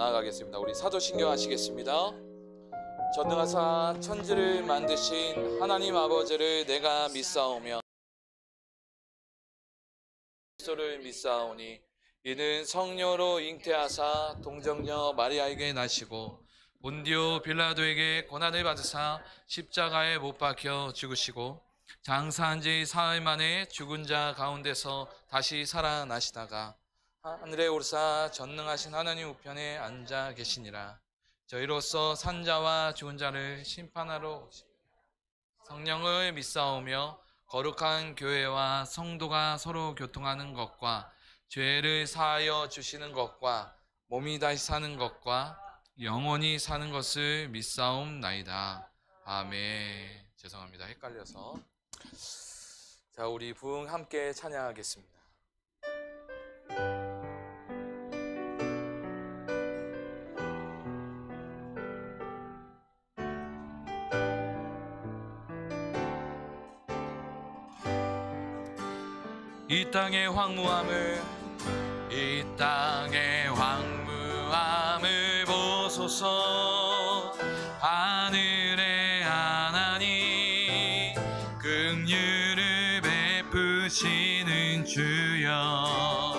나아가겠습니다. 우리 사도신경 하시겠습니다. 전능하사 천지를 만드신 하나님 아버지를 내가 믿사오며 그리스도를 믿사오니 이는 성령으로 잉태하사 동정녀 마리아에게 나시고 본디오 빌라도에게 고난을 받으사 십자가에 못 박혀 죽으시고 장사한 지 사흘 만에 죽은 자 가운데서 다시 살아나시다가 하늘에 오르사 전능하신 하나님 우편에 앉아 계시니라. 저희로서 산자와 죽은 자를 심판하러 성령을 믿사오며 거룩한 교회와 성도가 서로 교통하는 것과 죄를 사하여 주시는 것과 몸이 다시 사는 것과 영원히 사는 것을 믿사옵나이다. 아멘. 죄송합니다. 헷갈려서. 자, 우리 부흥 함께 찬양하겠습니다. 이 땅의 황무함을 보소서. 하늘의 하나님 긍휼을 베푸시는 주여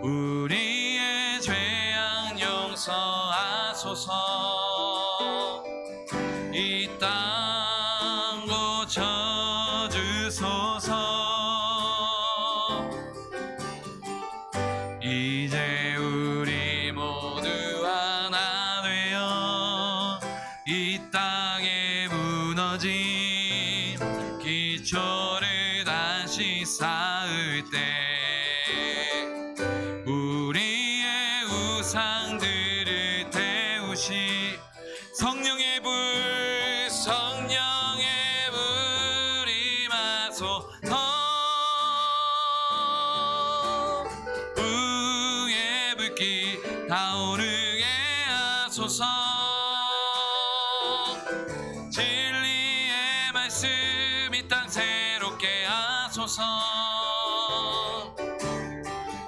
우리의 죄악 용서하소서. 이 땅 고쳐주소서. 이제 우리 모두 하나 되어 이 땅에 무너진 기초를 다시 쌓을 때 우리의 우상들을 태우시 성령의 불 임하소서. 타오르게 하소서. 진리의 말씀 이 땅 새롭게 하소서.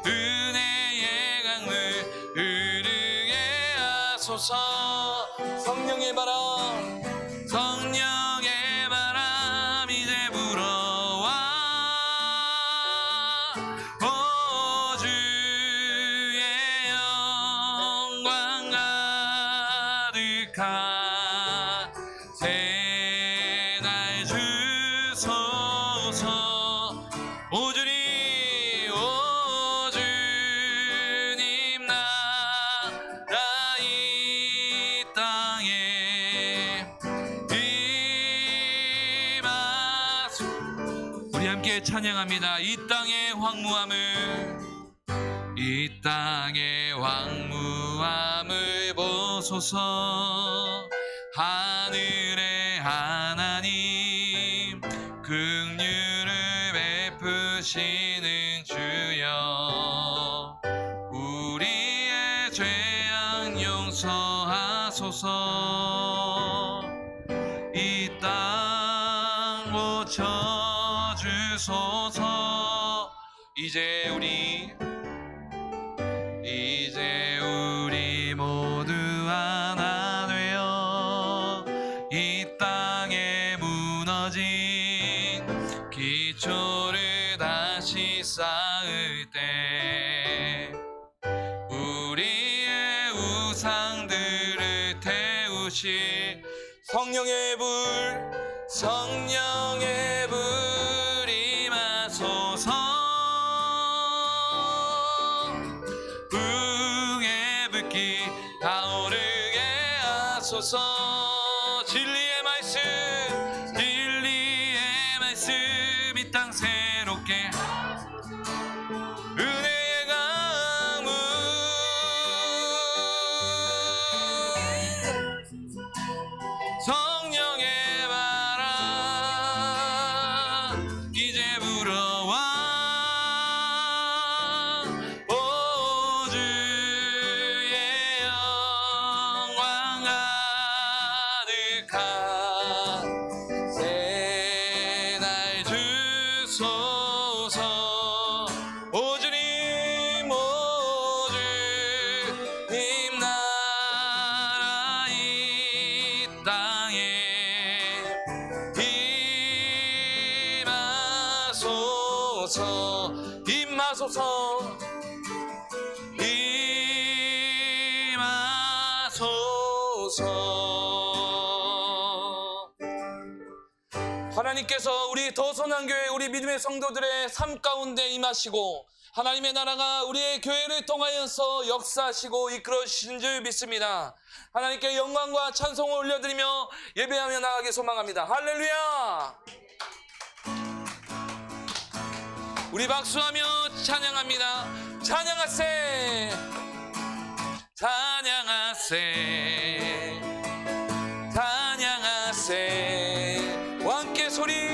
은혜의 강물 흐르게 하소서. 성령의 바람 이제 불어와. 새날 주소서. 오 주님 나라 이 땅에 임하소. 우리 함께 찬양합니다. 이 땅의 황무함을 보소서. 하늘의 하나님 긍휼을 베푸시는 주여 우리의 죄악 용서하소서. 이 땅 고쳐주소서. 이제 우리 모두 하나 되어 이 땅에 무너진 기초를 다시 쌓을 때 우리의 우상들을 태우실 성령의 불 임하소서. 부흥의 불길 타오르게 하소서. 진리의 말씀 이 땅 새롭게 은혜의 강물 성령의 바람 이제 불어와. 오 주의 영광 가득한 하나님께서 우리 더선한교회 우리 믿음의 성도들의 삶 가운데 임하시고 하나님의 나라가 우리의 교회를 통하여서 역사하시고 이끌어주신 줄 믿습니다. 하나님께 영광과 찬송을 올려드리며 예배하며 나가기 소망합니다. 할렐루야! 우리 박수하며 찬양합니다. 찬양하세! 찬양하세! 찬양하세! 왕께 소리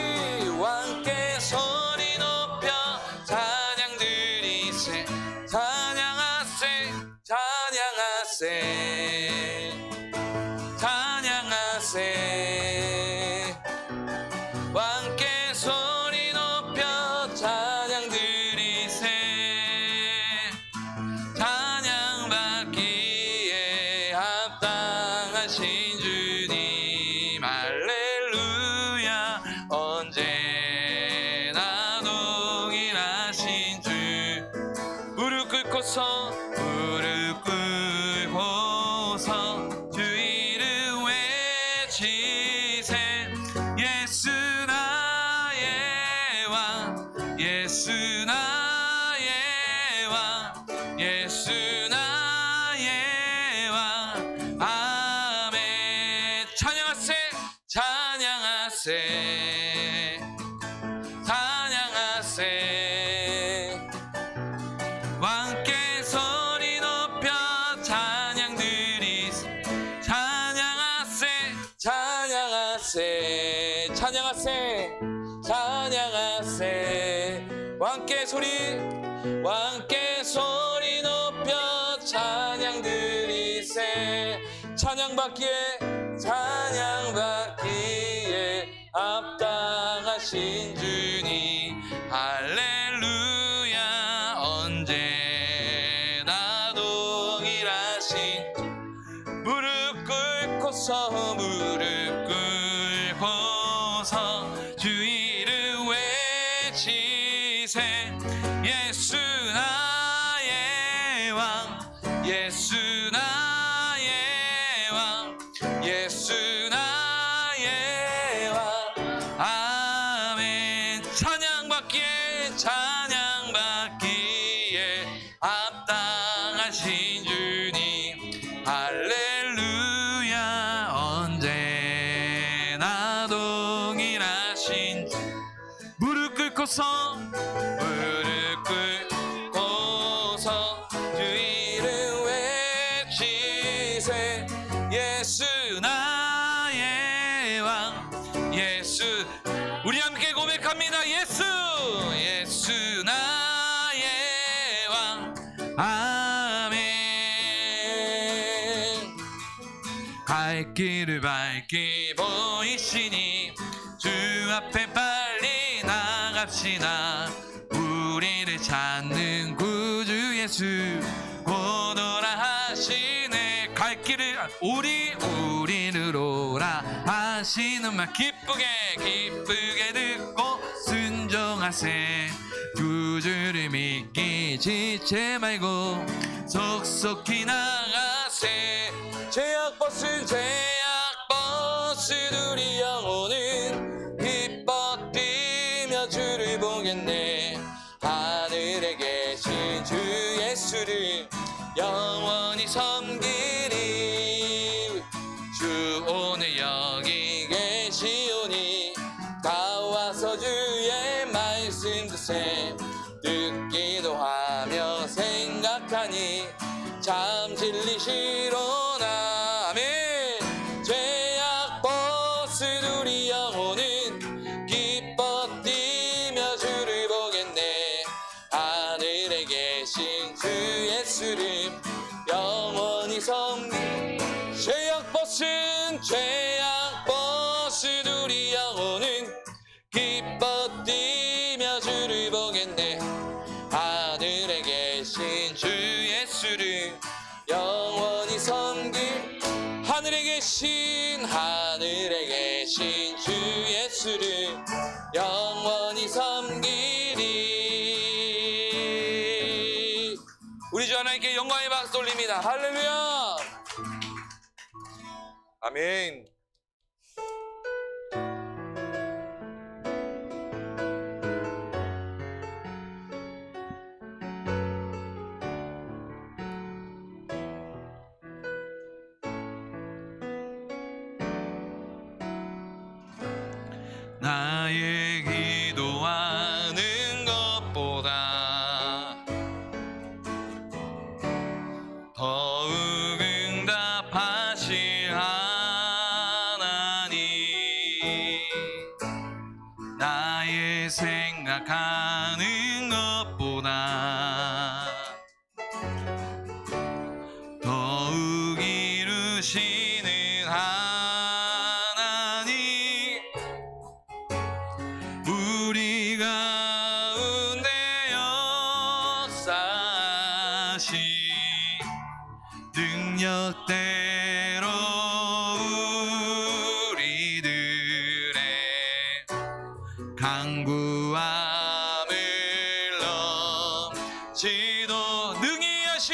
높여 찬양 드리세. 찬양하세! 찬양하세! 찬양하세! 왕께 소리 높여 찬양 드리세. 찬양 받기에 합당하신 주님 할렐루야. 언제나 동일하신 주. 무릎 꿇고서 주 이름 외치세. 예수 나의 왕, 예수 나의 왕, 예수 나의 왕. 아멘. 찬양하세! 찬양하세! 찬양하세! 왕께 소리 높여 찬양 드리세. 찬양하세! 찬양하세! 찬양하세! 찬양하세! 왕께 소리 높여 찬양 드리세. 찬양받기에 합당하신 주님 할렐루야. 언제나 동일하신 무릎 꿇고서 주 이름 외치세. 예수 나의 왕, 예수 나의 왕, 예수 나의 왕. 아멘. 찬양받기에 합당하신 주님 할렐루야. 언제나 동일하신 무릎 꿇고서 주 이름 외치세. 예수 나의 왕, 예수. 우리 함께 고백합니다. 예수 나의 왕. 아멘. 갈 길을 밝히 보이시니 주 앞에 빨리 나갑시다. 우리를 찾는 구주 예수 오너라 하시네. 갈 길을 우리를 오라 하시는 말 기쁘게 듣고 순종하세. 구주를 믿기 지체 말고 속속히 나가세. 죄악버스들이 영혼은 기뻐 뛰며 주를 보겠네. 하늘에 계신 주 예수를 영원히 섬기리. 주 오늘 여기 계시오니 다 와서 주의 말씀 듣세. 듣기도 하며 생각하니 참 진리시로나. 아멘. 죄악버스들이 영혼은 기뻐 뛰며 주를 보겠네. 하늘에 계신 주 예수를 영원히 섬기. 죄악버스들이 영혼은 기뻐 뛰며 주를 보겠네. 하늘에 계신 주 예수를 영원히 섬기. 하늘에 계신 주 예수를 영원히 섬기리. 우리 주 하나님께 영광의 박수 올립니다. 할렐루야. 아멘. 나의 기도하는 것보다 더욱 응답하실 하나님, 나의 생각하는 것보다 더욱 이루시는 하나님, 우리 가운데 역사하시 능력대로 우리들의 강구함을 넘치도 능히 하시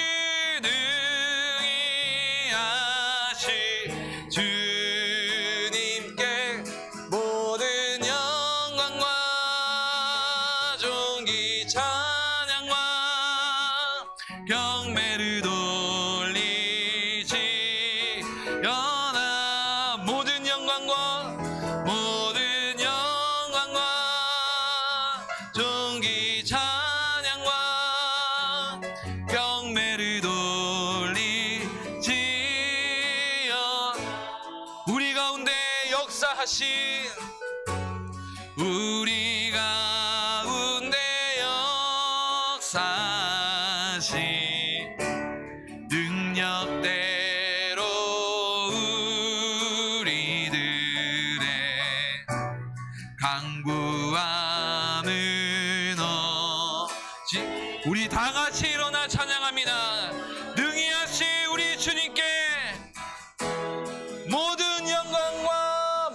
주님께 모든 영광과 존귀 찬양과 경배를 돌리지어다. 모든 영광과 존귀 찬양과 경배를 돌리지어 우리 가운데 역사하신 우리 가운데 역사하신 능력대로 우리들의 강구함을 넘치. 우리 다 같이 일어나 찬양합니다. 능히 하시 우리 주님께 모든 영광과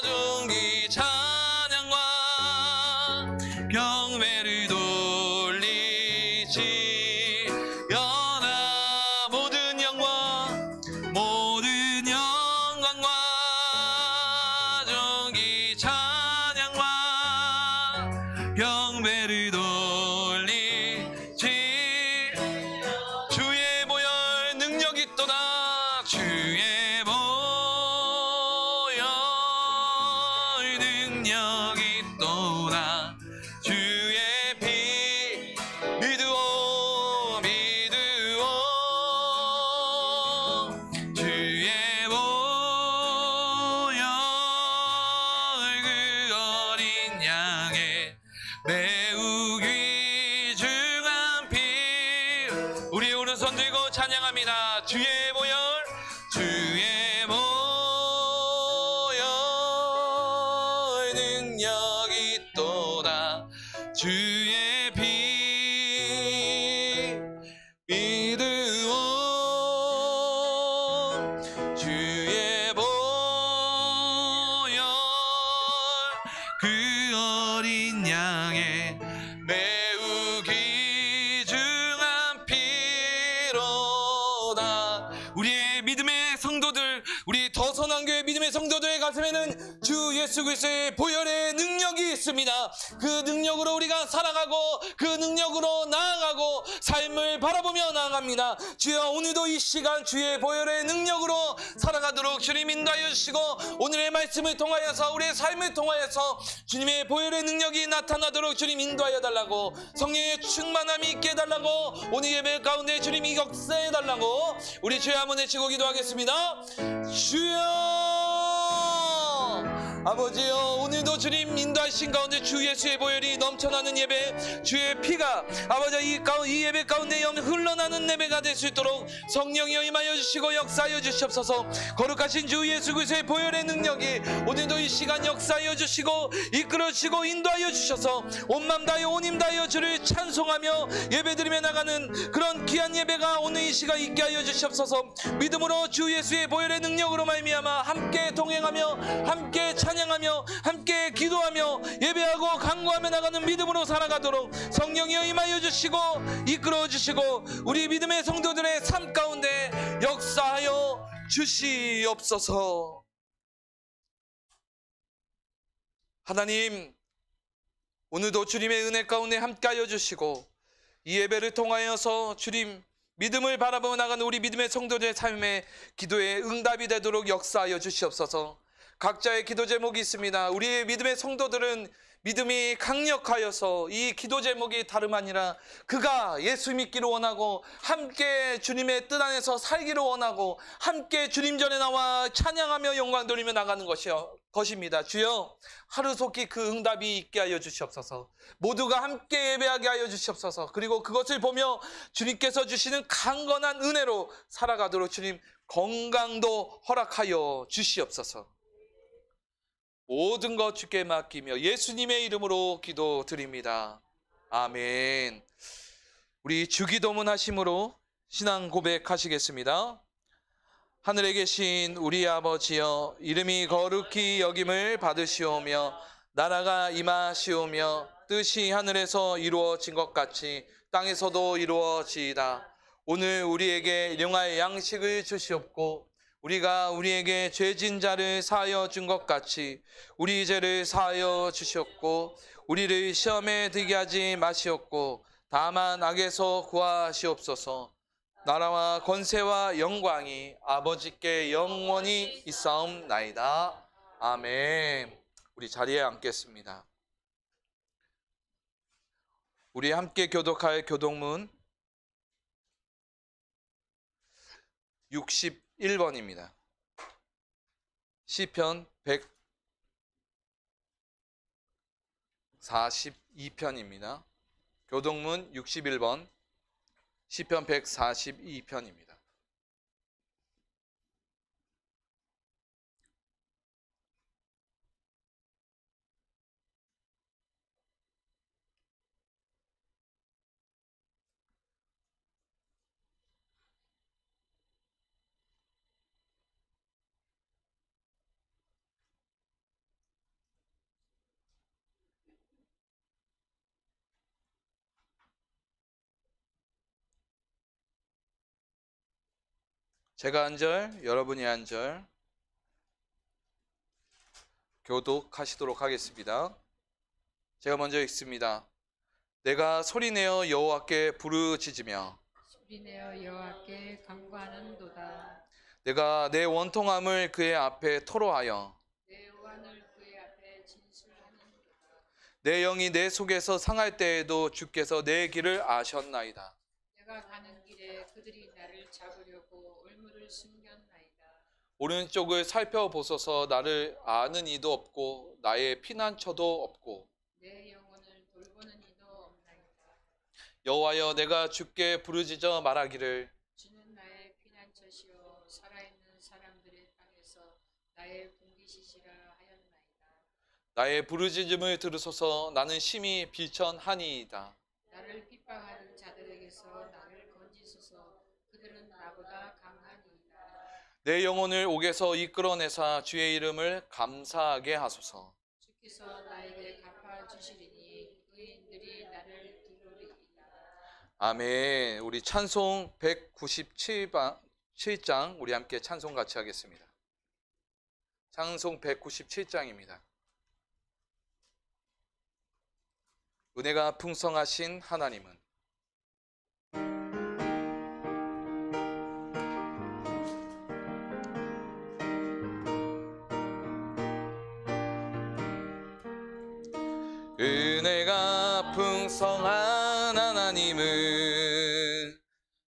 존귀 찬양과 경배를 돌리지어다. 모든 영광과 존귀 찬양과 경배를 돌리지. 주의 보혈 능력 있도다. 주의 보혈 능력 있도다. 주의 피 믿으오 주의 보혈 그 어린 양의 매우 귀중한 피. 우리 오른손 들고 찬양합니다. 주의 보혈 능력 있도다. 주의 피 믿으오 주의 보혈 그 어린 양의 매우 귀중한 피로다. 우리의 믿음의 성도들, 우리 더선한교회 믿음의 성도들의 가슴에는 주 예수 그리스도의 보혈의 능력이 있습니다. 그 능력으로 우리가 살아가고 그 능력으로 나아가고 삶을 바라보며 나아갑니다. 주여, 오늘도 이 시간 주의 보혈의 능력으로 살아가도록 주님 인도하여 주시고, 오늘의 말씀을 통하여서 우리의 삶을 통하여서 주님의 보혈의 능력이 나타나도록 주님 인도하여 달라고, 성령의 충만함이 있게 해달라고, 오늘 예배 가운데 주님이 역사해 달라고 우리 주여 한번 외치고 기도하겠습니다. 주여, 아버지여, 오늘도 주님 인도하신 가운데 주 예수의 보혈이 넘쳐나는 예배, 주의 피가 아버지 이 예배 가운데 흘러나는 예배가 될 수 있도록 성령이여 임하여 주시고 역사하여 주시옵소서. 거룩하신 주 예수 그리스도의 보혈의 능력이 오늘도 이 시간 역사하여 주시고 이끌어 주시고 인도하여 주셔서 온 맘 다하여 온 힘 다하여 주를 찬송하며 예배드리며 나가는 그런 귀한 예배가 오늘 이 시간 있게 하여 주시옵소서. 믿음으로 주 예수의 보혈의 능력으로 말미암아 함께 동행하며 함께 찬양하며 함께 기도하며 예배하고 간구하며 나가는 믿음으로 살아가도록 성령이여 임하여 주시고 이끌어 주시고 우리 믿음의 성도들의 삶 가운데 주시옵소서. 하나님, 오늘도 주님의 은혜 가운데 함께하여 주시고 이 예배를 통하여서 주님 믿음을 바라보며 나가는 우리 믿음의 성도들의 삶에 기도에 응답이 되도록 역사하여 주시옵소서. 각자의 기도 제목이 있습니다. 우리의 믿음의 성도들은 믿음이 강력하여서 이 기도 제목이 다름 아니라 그가 예수 믿기를 원하고 함께 주님의 뜻 안에서 살기를 원하고 함께 주님 전에 나와 찬양하며 영광 돌리며 나가는 것입니다. 주여, 하루속히 그 응답이 있게 하여 주시옵소서. 모두가 함께 예배하게 하여 주시옵소서. 그리고 그것을 보며 주님께서 주시는 강건한 은혜로 살아가도록 주님 건강도 허락하여 주시옵소서. 모든 것 주께 맡기며 예수님의 이름으로 기도드립니다. 아멘. 우리 주기도문 하심으로 신앙 고백하시겠습니다. 하늘에 계신 우리 아버지여, 이름이 거룩히 여김을 받으시오며 나라가 임하시오며 뜻이 하늘에서 이루어진 것 같이 땅에서도 이루어지이다. 오늘 우리에게 일용할 양식을 주시옵고 우리가 우리에게 죄진 자를 사하여 준 것 같이 우리 죄를 사하여 주시옵고 우리를 시험에 들게 하지 마시옵고 다만 악에서 구하시옵소서. 나라와 권세와 영광이 아버지께 영원히 있사옵나이다. 아멘. 우리 자리에 앉겠습니다. 우리 함께 교독할 교독문 61번입니다. 시편 142편입니다. 교독문 61번, 시편 142편입니다. 제가 한 절, 여러분이 한 절 교독하시도록 하겠습니다. 제가 먼저 읽습니다. 내가 소리내어 여호와께 부르짖으며 소리내어 여호와께 간구하는도다. 내가 내 원통함을 그의 앞에 토로하여 내 원을 그의 앞에 진술하는도다. 내 영이 내 속에서 상할 때에도 주께서 내 길을 아셨나이다. 내가 가는 길에 그들이 나를 잡으려고 올무를 숨겼나이다. 오른쪽을 살펴보소서. 나를 아는 이도 없고 나의 피난처도 없고 내 영혼을 돌보는 이도 없나이다. 여호와여, 내가 주께 부르짖어 말하기를 주는 나의 피난처시요 살아있는 사람들의 땅에서 나의 공기시시라 하였나이다. 나의 부르짖음을 들으소서. 나는 심히 비천하니이다. 나를 핍박하는 자들에게서 나를 건지소서. 그들은 나보다 강하니이다. 내 영혼을 옥에서 이끌어내사 주의 이름을 감사하게 하소서. 주께서 나에게 갚아주시리니 의인들이 나를 두루리이다. 아멘. 우리 찬송 197장 우리 함께 찬송 같이 하겠습니다. 찬송 197장입니다. 은혜가 풍성하신 하나님은 은혜가 풍성한 하나님은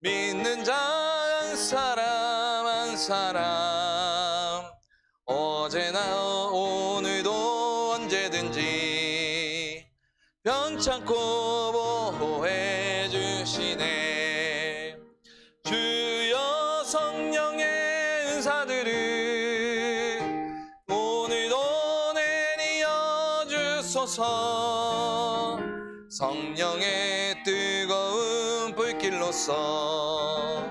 믿는 자 한 사람 한 사람 어제나 오늘도 언제든지 변찮고 보호해 주시네. 주여 성령의 은사들을 오늘도 내려 주소서. 성령의 뜨거운 불길로서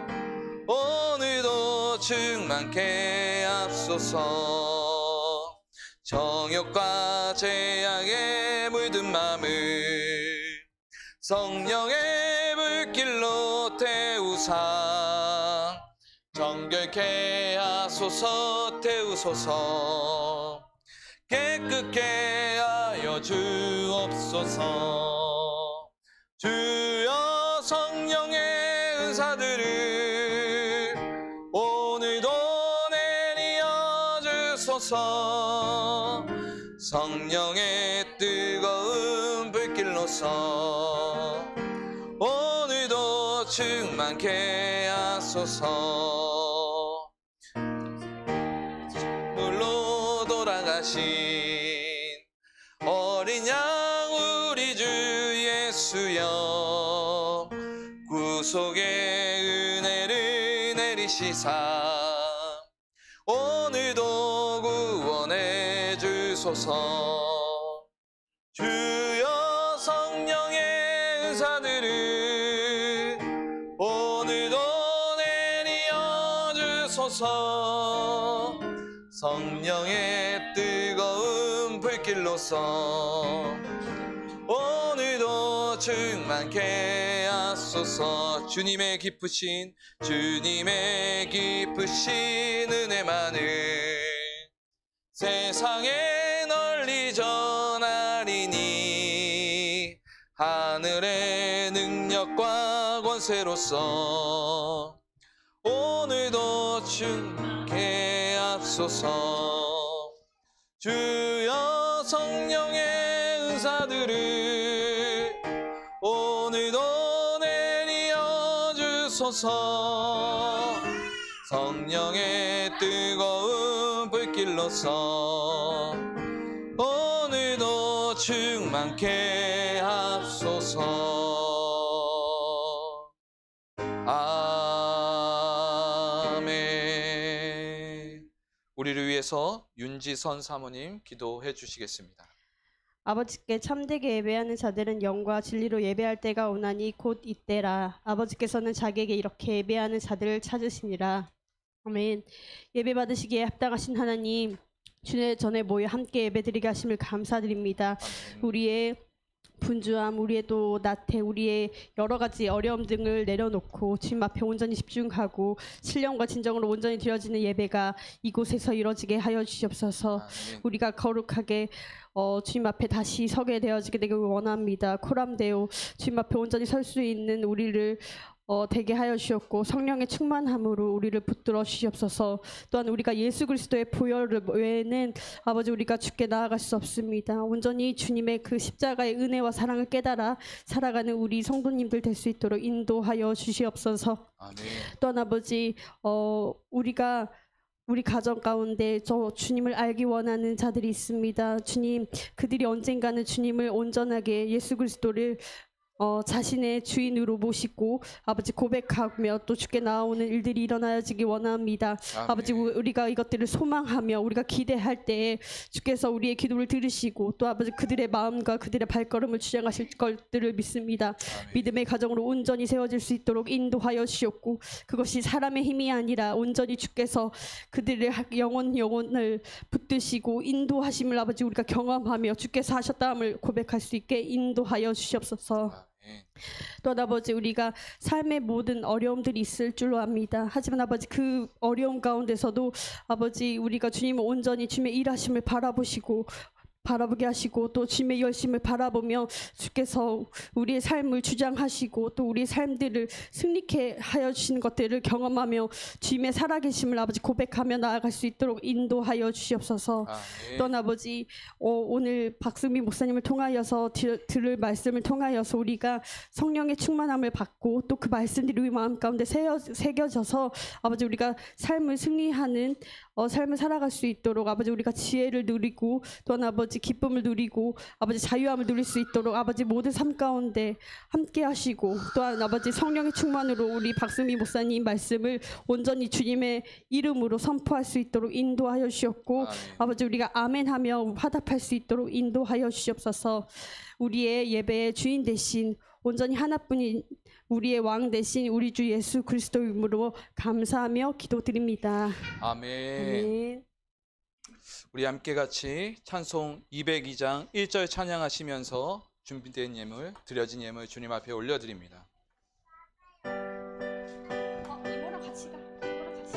오늘도 충만케 앞소서. 정욕과 죄악에 물든 맘을 성령의 불길로 태우사 정결케 하소서 태우소서 깨끗게 하여 주옵소서. 주여 성령의 은사들을 오늘도 내려 주소서. 성령의 뜨거운 불길로서 오늘도 충만케 하소서. 물로 돌아가신 어린 양 우리 주 예수여, 구속의 은혜를 내리시사 오늘도 구원해 주소서. 주여 성령의 은사들을 오늘도 내려 주소서. 성령의 뜨거운 불길로서 오늘도 충만케 하소서. 주님의 기쁘신 은혜만을 세상에 널리 전하리니 하늘의 능력과 권세로서 오늘도 충만케 하소서. 주여 성령의 은사들을 오늘도 내려 주소서. 성령의 뜨거운 불길로서 오늘도 충만케 하소서. 아멘. 우리를 위해서 윤지선 사모님 기도해 주시겠습니다. 아버지께 참되게 예배하는 자들은 영과 진리로 예배할 때가 오나니 곧 이때라. 아버지께서는 자기에게 이렇게 예배하는 자들을 찾으시니라. 아멘. 예배 받으시기에 합당하신 하나님, 주의 전에 모여 함께 예배드리게 하심을 감사드립니다. 아멘. 우리의 분주함, 우리의 또 나태, 우리의 여러 가지 어려움 등을 내려놓고 주님 앞에 온전히 집중하고 신령과 진정으로 온전히 드려지는 예배가 이곳에서 이루어지게 하여 주시옵소서. 아멘. 우리가 거룩하게 주님 앞에 다시 서게 되어지게 되길 원합니다. 코람데오 주님 앞에 온전히 설 수 있는 우리를 되게 하여 주셨고 성령의 충만함으로 우리를 붙들어 주시옵소서. 또한 우리가 예수 그리스도의 보혈 외에는 아버지 우리가 주께 나아갈 수 없습니다. 온전히 주님의 그 십자가의 은혜와 사랑을 깨달아 살아가는 우리 성도님들 될 수 있도록 인도하여 주시옵소서. 아멘. 또한 아버지 우리가 우리 가정 가운데 저 주님을 알기 원하는 자들이 있습니다. 주님, 그들이 언젠가는 주님을 온전하게 예수 그리스도를 자신의 주인으로 모시고 아버지 고백하며 또 주께 나오는 일들이 일어나지기 원합니다. 아멘. 아버지 우리가 이것들을 소망하며 우리가 기대할 때에 주께서 우리의 기도를 들으시고 또 아버지 그들의 마음과 그들의 발걸음을 주장하실 것들을 믿습니다. 아멘. 믿음의 가정으로 온전히 세워질 수 있도록 인도하여 주셨고 그것이 사람의 힘이 아니라 온전히 주께서 그들의 영혼을 붙드시고 인도하심을 아버지 우리가 경험하며 주께서 하셨다함을 고백할 수 있게 인도하여 주시옵소서. 또한 아버지 우리가 삶의 모든 어려움들이 있을 줄로 압니다. 하지만 아버지 그 어려움 가운데서도 아버지 우리가 주님을 온전히 주님의 일하심을 바라보게 하시고 또 주님의 열심을 바라보며 주께서 우리의 삶을 주장하시고 또 우리의 삶들을 승리케 하여 주시는 것들을 경험하며 주님의 살아계심을 아버지 고백하며 나아갈 수 있도록 인도하여 주시옵소서. 아멘. 또한 아버지 오늘 박승민 목사님을 통하여서 들을 말씀을 통하여서 우리가 성령의 충만함을 받고 또 그 말씀들이 우리 마음 가운데 새겨져서 아버지 우리가 삶을 승리하는 삶을 살아갈 수 있도록 아버지 우리가 지혜를 누리고 또한 아버지 기쁨을 누리고 아버지 자유함을 누릴 수 있도록 아버지 모든 삶 가운데 함께 하시고 또한 아버지 성령의 충만으로 우리 박승민 목사님 말씀을 온전히 주님의 이름으로 선포할 수 있도록 인도하여 주셨고 아멘. 아버지 우리가 아멘하며 화답할 수 있도록 인도하여 주시옵소서. 우리의 예배의 주인 되신 온전히 하나뿐인 우리의 왕 되신 우리 주 예수 그리스도 이름으로 감사하며 기도드립니다. 아멘. 아멘. 우리 함께 같이 찬송 202장 1절 찬양하시면서 준비된 예물, 드려진 예물 주님 앞에 올려드립니다. 이모랑 같이 가. 이모랑 같이.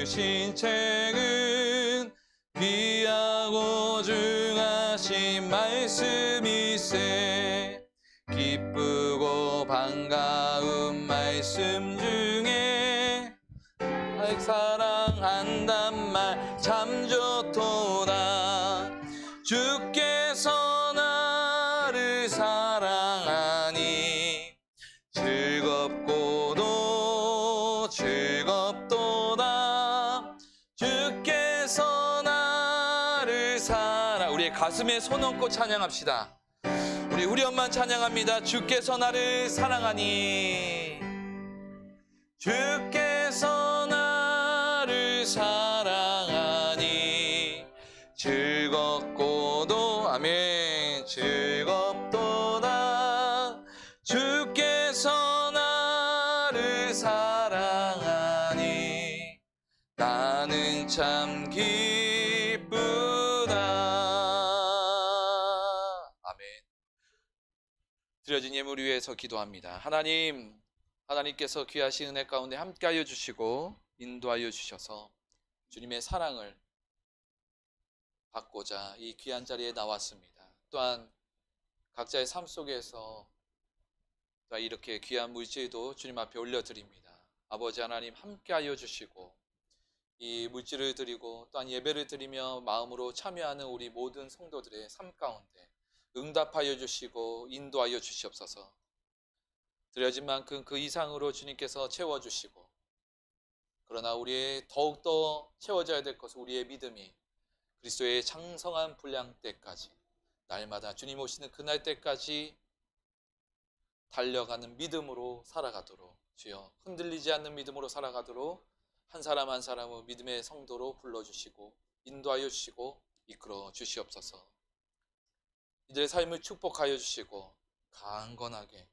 주신 책은 귀하고 중하신 말씀이세. 기쁘고 반가운 말씀 중에 사랑한단 말 참 좋도다. 주께서 나를 사랑하니 즐겁고도 즐겁도다. 주께서 나를 우리의 가슴에 손 얹고 찬양합시다. 우리 후렴만 찬양합니다. 주께서 나를 사랑하니, 주께서 나를 사랑하니 즐겁고도 아멘 즐겁도다. 주께서 나를 사랑하니 나는 참 기쁘다. 아멘. 드려진 예물 위해서 기도합니다. 하나님께서 귀하신 은혜 가운데 함께하여 주시고 인도하여 주셔서 주님의 사랑을 받고자 이 귀한 자리에 나왔습니다. 또한 각자의 삶 속에서 이렇게 귀한 물질도 주님 앞에 올려드립니다. 아버지 하나님 함께하여 주시고 이 물질을 드리고 또한 예배를 드리며 마음으로 참여하는 우리 모든 성도들의 삶 가운데 응답하여 주시고 인도하여 주시옵소서. 드려진 만큼 그 이상으로 주님께서 채워주시고, 그러나 우리의 더욱더 채워져야 될 것은 우리의 믿음이 그리스도의 장성한 분량 때까지, 날마다 주님 오시는 그날 때까지 달려가는 믿음으로 살아가도록, 주여 흔들리지 않는 믿음으로 살아가도록 한 사람 한 사람을 믿음의 성도로 불러주시고 인도하여 주시고 이끌어 주시옵소서. 이들의 삶을 축복하여 주시고 강건하게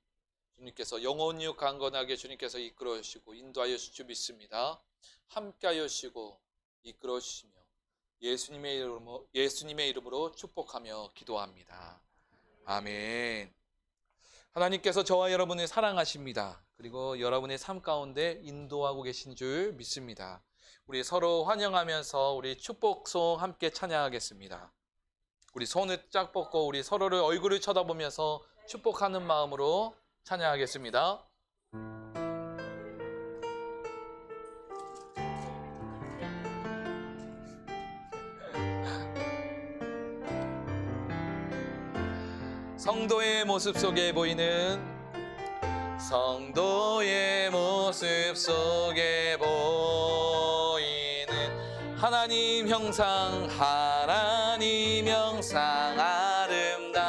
주님께서 영원히 강건하게 주님께서 이끌어 주시고 인도하여 주실 줄 믿습니다. 함께하여 주시고 이끌어 주시며 예수님의 이름으로 축복하며 기도합니다. 아멘. 하나님께서 저와 여러분을 사랑하십니다. 그리고 여러분의 삶 가운데 인도하고 계신 줄 믿습니다. 우리 서로 환영하면서 우리 축복송 함께 찬양하겠습니다. 우리 손을 쫙 뻗고 우리 서로를 얼굴을 쳐다보면서 축복하는 마음으로 찬양하겠습니다. 성도의 모습 속에 보이는 하나님 형상 아름다워라.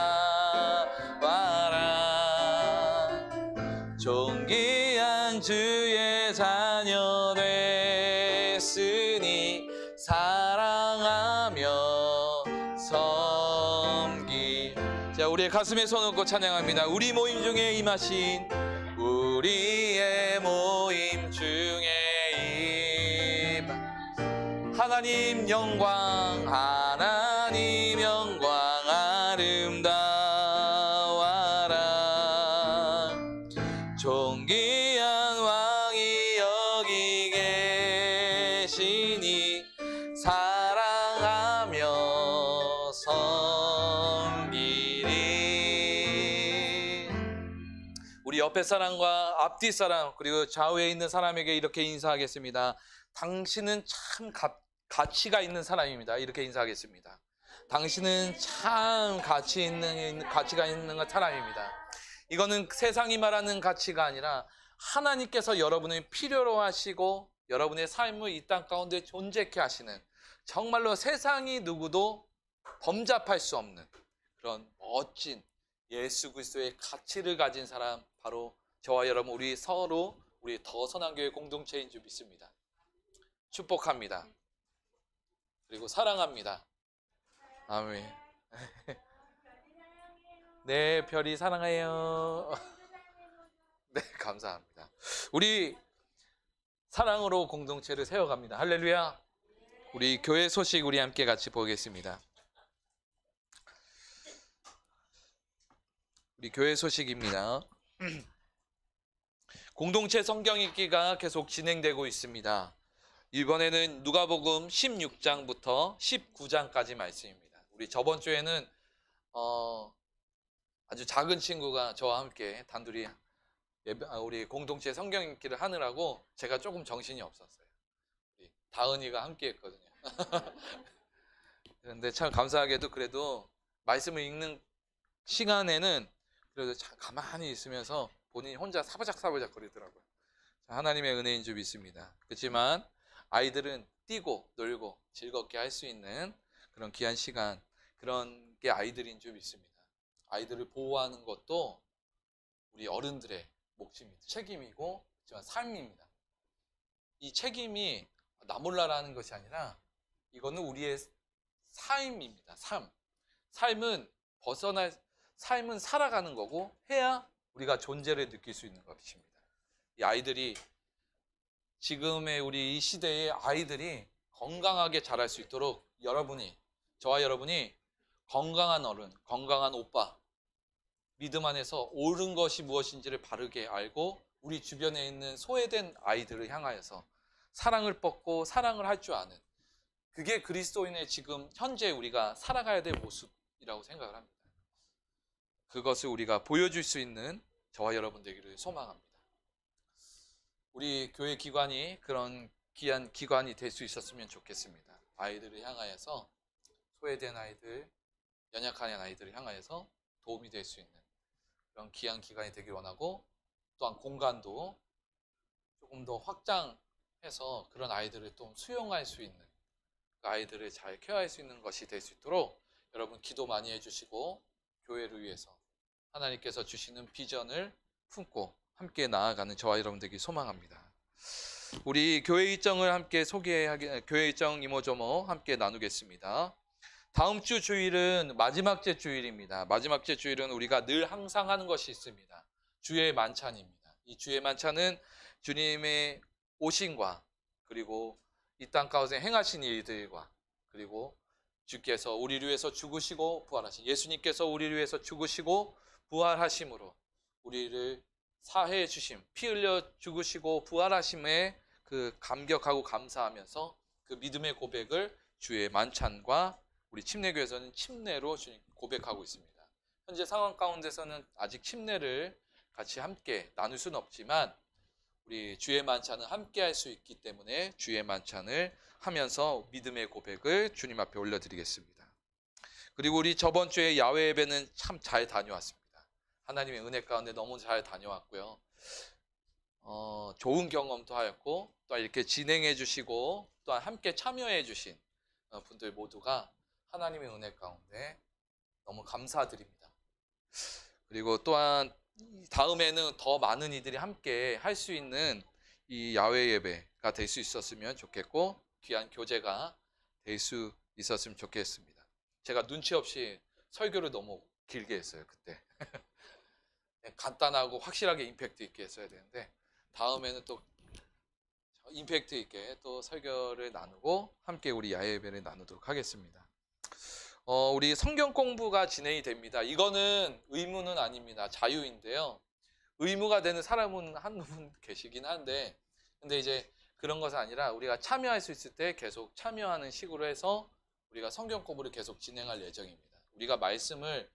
존귀한 주의 자녀 됐으니 사랑하며 섬기. 자, 우리의 가슴에 손 얹고 찬양합니다. 우리의 모임 중에 하나님 영광 아름다워라. 존귀한 왕이 여기 계시니 사랑하며 섬기리. 우리 옆에 사람과 앞뒤 사람 그리고 좌우에 있는 사람에게 이렇게 인사하겠습니다. 당신은 참 가치가 있는 사람입니다. 이렇게 인사하겠습니다. 당신은 참 가치가 있는 사람입니다. 이거는 세상이 말하는 가치가 아니라 하나님께서 여러분을 필요로 하시고 여러분의 삶을 이 땅 가운데 존재케 하시는, 정말로 세상이 누구도 범접할 수 없는 그런 멋진 예수 그리스도의 가치를 가진 사람, 바로 저와 여러분 우리 더 선한 교회 공동체인 줄 믿습니다. 축복합니다. 그리고 사랑합니다. 아멘. 네, 별이 사랑해요. 네, 감사합니다. 우리 사랑으로 공동체를 세워갑니다. 할렐루야. 우리 교회 소식 우리 함께 같이 보겠습니다. 우리 교회 소식입니다. 공동체 성경 읽기가 계속 진행되고 있습니다. 이번에는 누가복음 16장부터 19장까지 말씀입니다. 우리 저번 주에는 아주 작은 친구가 저와 함께 단둘이 우리 공동체 성경 읽기를 하느라고 제가 조금 정신이 없었어요. 우리 다은이가 함께 했거든요. 그런데 참 감사하게도 그래도 말씀을 읽는 시간에는 그래도 가만히 있으면서 본인이 혼자 사부작사부작 거리더라고요. 하나님의 은혜인 줄 믿습니다. 그렇지만 아이들은 뛰고 놀고 즐겁게 할 수 있는 그런 귀한 시간, 그런 게 아이들인 줄 믿습니다. 아이들을 보호하는 것도 우리 어른들의 몫입니다. 책임이고, 하지만 삶입니다. 이 책임이 나 몰라라는 것이 아니라 이거는 우리의 삶입니다. 삶은 삶은 살아가는 거고, 해야 우리가 존재를 느낄 수 있는 것입니다. 이 아이들이, 지금의 우리 이 시대의 아이들이 건강하게 자랄 수 있도록 저와 여러분이 건강한 어른, 건강한 오빠, 믿음 안에서 옳은 것이 무엇인지를 바르게 알고 우리 주변에 있는 소외된 아이들을 향하여서 사랑을 뻗고 사랑을 할 줄 아는, 그게 그리스도인의 지금 현재 우리가 살아가야 될 모습이라고 생각을 합니다. 그것을 우리가 보여줄 수 있는 저와 여러분 되기를 소망합니다. 우리 교회 기관이 그런 귀한 기관이 될 수 있었으면 좋겠습니다. 아이들을 향하여서, 소외된 아이들, 연약한 아이들을 향하여서 도움이 될 수 있는 그런 귀한 기관이 되길 원하고, 또한 공간도 조금 더 확장해서 그런 아이들을 또 수용할 수 있는, 그 아이들을 잘 케어할 수 있는 것이 될 수 있도록 여러분 기도 많이 해주시고, 교회를 위해서 하나님께서 주시는 비전을 품고 함께 나아가는 저와 여러분 되길 소망합니다. 우리 교회 일정을 함께 교회 일정 이모저모 함께 나누겠습니다. 다음 주 주일은 마지막 째 주일입니다. 마지막 째 주일은 우리가 늘 항상 하는 것이 있습니다. 주의 만찬입니다. 이 주의 만찬은 주님의 오심과, 그리고 이 땅 가운데 행하신 일들과, 그리고 주께서 우리를 위해서 죽으시고 부활하신, 예수님께서 우리를 위해서 죽으시고 부활하심으로 우리를 사해해 주심, 피 흘려 죽으시고 부활하심에 그 감격하고 감사하면서 그 믿음의 고백을 주의 만찬과 우리 침례교회에서는 침례로 고백하고 있습니다. 현재 상황 가운데서는 아직 침례를 같이 함께 나눌 수는 없지만 우리 주의 만찬은 함께 할 수 있기 때문에 주의 만찬을 하면서 믿음의 고백을 주님 앞에 올려드리겠습니다. 그리고 우리 저번 주에 야외 예배는 참 잘 다녀왔습니다. 하나님의 은혜 가운데 너무 잘 다녀왔고요. 좋은 경험도 하였고, 또 이렇게 진행해 주시고 또한 함께 참여해 주신 분들 모두가 하나님의 은혜 가운데 너무 감사드립니다. 그리고 또한 다음에는 더 많은 이들이 함께 할 수 있는 이 야외 예배가 될 수 있었으면 좋겠고, 귀한 교제가 될 수 있었으면 좋겠습니다. 제가 눈치 없이 설교를 너무 길게 했어요, 그때. 간단하고 확실하게 임팩트 있게 했어야 되는데, 다음에는 또 임팩트 있게 또 설교를 나누고 함께 우리 야외 예배를 나누도록 하겠습니다. 우리 성경 공부가 진행이 됩니다. 이거는 의무는 아닙니다. 자유인데요. 의무가 되는 사람은 한 분 계시긴 한데, 근데 이제 그런 것은 아니라 우리가 참여할 수 있을 때 계속 참여하는 식으로 해서 우리가 성경 공부를 계속 진행할 예정입니다. 우리가 말씀을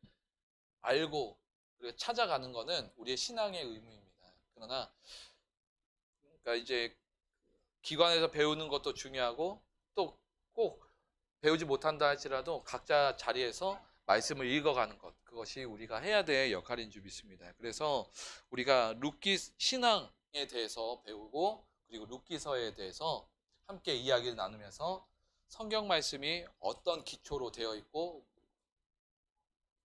알고 우리가 찾아가는 것은 우리의 신앙의 의무입니다. 그러나 그러니까 이제 기관에서 배우는 것도 중요하고, 또 꼭 배우지 못한다 할지라도 각자 자리에서 말씀을 읽어가는 것, 그것이 우리가 해야 될 역할인 줄 믿습니다. 그래서 우리가 룻기 신앙에 대해서 배우고, 그리고 룻기서에 대해서 함께 이야기를 나누면서 성경 말씀이 어떤 기초로 되어 있고,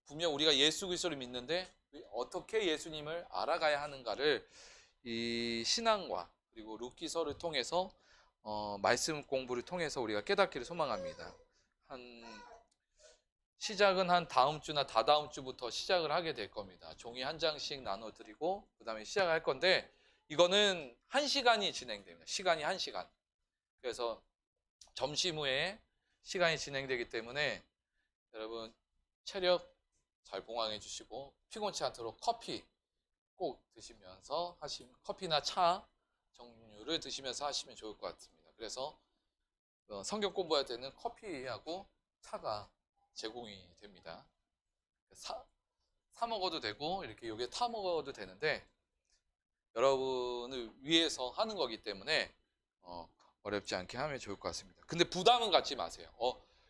분명 우리가 예수 그리스도를 믿는데 어떻게 예수님을 알아가야 하는가를 이 신앙과 그리고 룻기서를 통해서 말씀 공부를 통해서 우리가 깨닫기를 소망합니다. 시작은 한 다음 주나 다다음 주부터 시작을 하게 될 겁니다. 종이 한 장씩 나눠드리고 그 다음에 시작할 건데, 이거는 1시간이 진행됩니다. 시간이 1시간. 그래서 점심 후에 시간이 진행되기 때문에 여러분 체력 잘 봉황해 주시고, 피곤치 않도록 커피 꼭 드시면서 커피나 차 종류를 드시면서 하시면 좋을 것 같습니다. 그래서 성경 공부할 때는 커피하고 차가 제공이 됩니다. 사 먹어도 되고 이렇게 요게 타 먹어도 되는데 여러분을 위해서 하는 거기 때문에 어렵지 않게 하면 좋을 것 같습니다. 근데 부담은 갖지 마세요.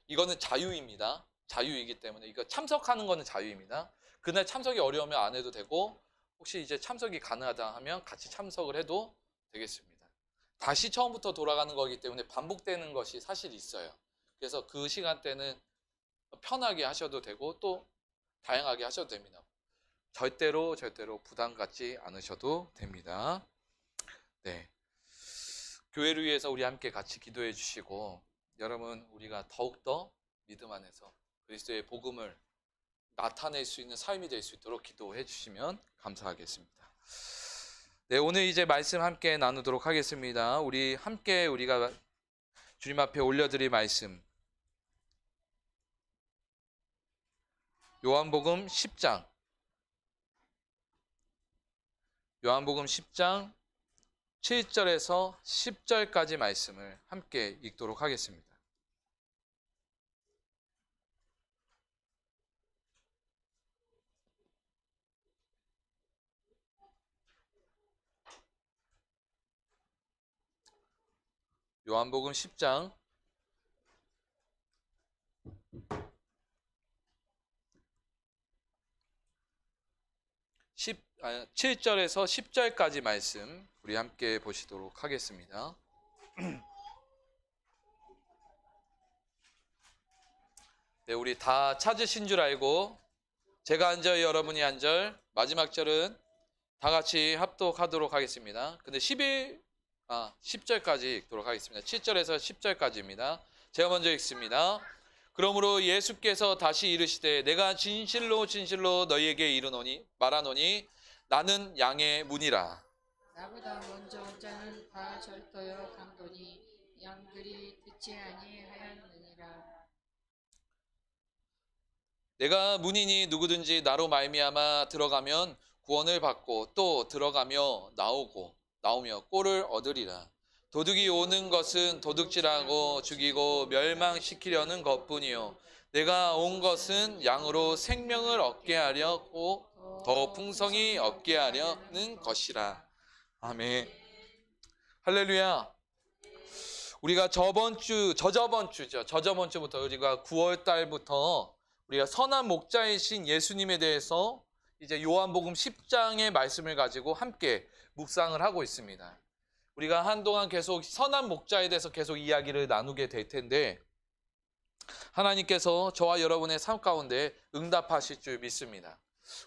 이거는 자유입니다. 자유이기 때문에 이거 참석하는 거는 자유입니다. 그날 참석이 어려우면 안 해도 되고 혹시 이제 참석이 가능하다 하면 같이 참석을 해도 되겠습니다. 다시 처음부터 돌아가는 거기 때문에 반복되는 것이 사실 있어요. 그래서 그 시간대는 편하게 하셔도 되고 또 다양하게 하셔도 됩니다. 절대로 부담 갖지 않으셔도 됩니다. 네. 교회를 위해서 우리 함께 같이 기도해 주시고 여러분 우리가 더욱더 믿음 안에서 그리스도의 복음을 나타낼 수 있는 삶이 될 수 있도록 기도해 주시면 감사하겠습니다. 네, 오늘 이제 말씀 함께 나누도록 하겠습니다. 우리가 주님 앞에 올려드릴 말씀 요한복음 10장 7절에서 10절까지 말씀을 함께 읽도록 하겠습니다. 요한복음 10장 7절에서 10절까지 말씀 우리 함께 보시도록 하겠습니다. 네, 우리 다 찾으신 줄 알고 제가 한 절 여러분이 한 절 마지막 절은 다 같이 합독하도록 하겠습니다. 근데 10절까지 읽도록 하겠습니다. 7절에서 10절까지입니다. 제가 먼저 읽습니다. 그러므로 예수께서 다시 이르시되 내가 진실로 너희에게 말하노니 나는 양의 문이라. 나보다 먼저 온 자는 다 절도여 강도니 양들이 듣지 아니하였느니라. 내가 문이니 누구든지 나로 말미암아 들어가면 구원을 받고 또 들어가며 나오며 꼴을 얻으리라. 도둑이 오는 것은 도둑질하고 죽이고 멸망시키려는 것뿐이요 내가 온 것은 양으로 생명을 얻게 하려고 더 풍성히 얻게 하려는 것이라. 아멘. 할렐루야. 우리가 저저번주부터 우리가 9월 달부터 우리가 선한 목자이신 예수님에 대해서 이제 요한복음 10장의 말씀을 가지고 함께 묵상을 하고 있습니다. 우리가 한동안 계속 선한 목자에 대해서 계속 이야기를 나누게 될 텐데 하나님께서 저와 여러분의 삶 가운데 응답하실 줄 믿습니다.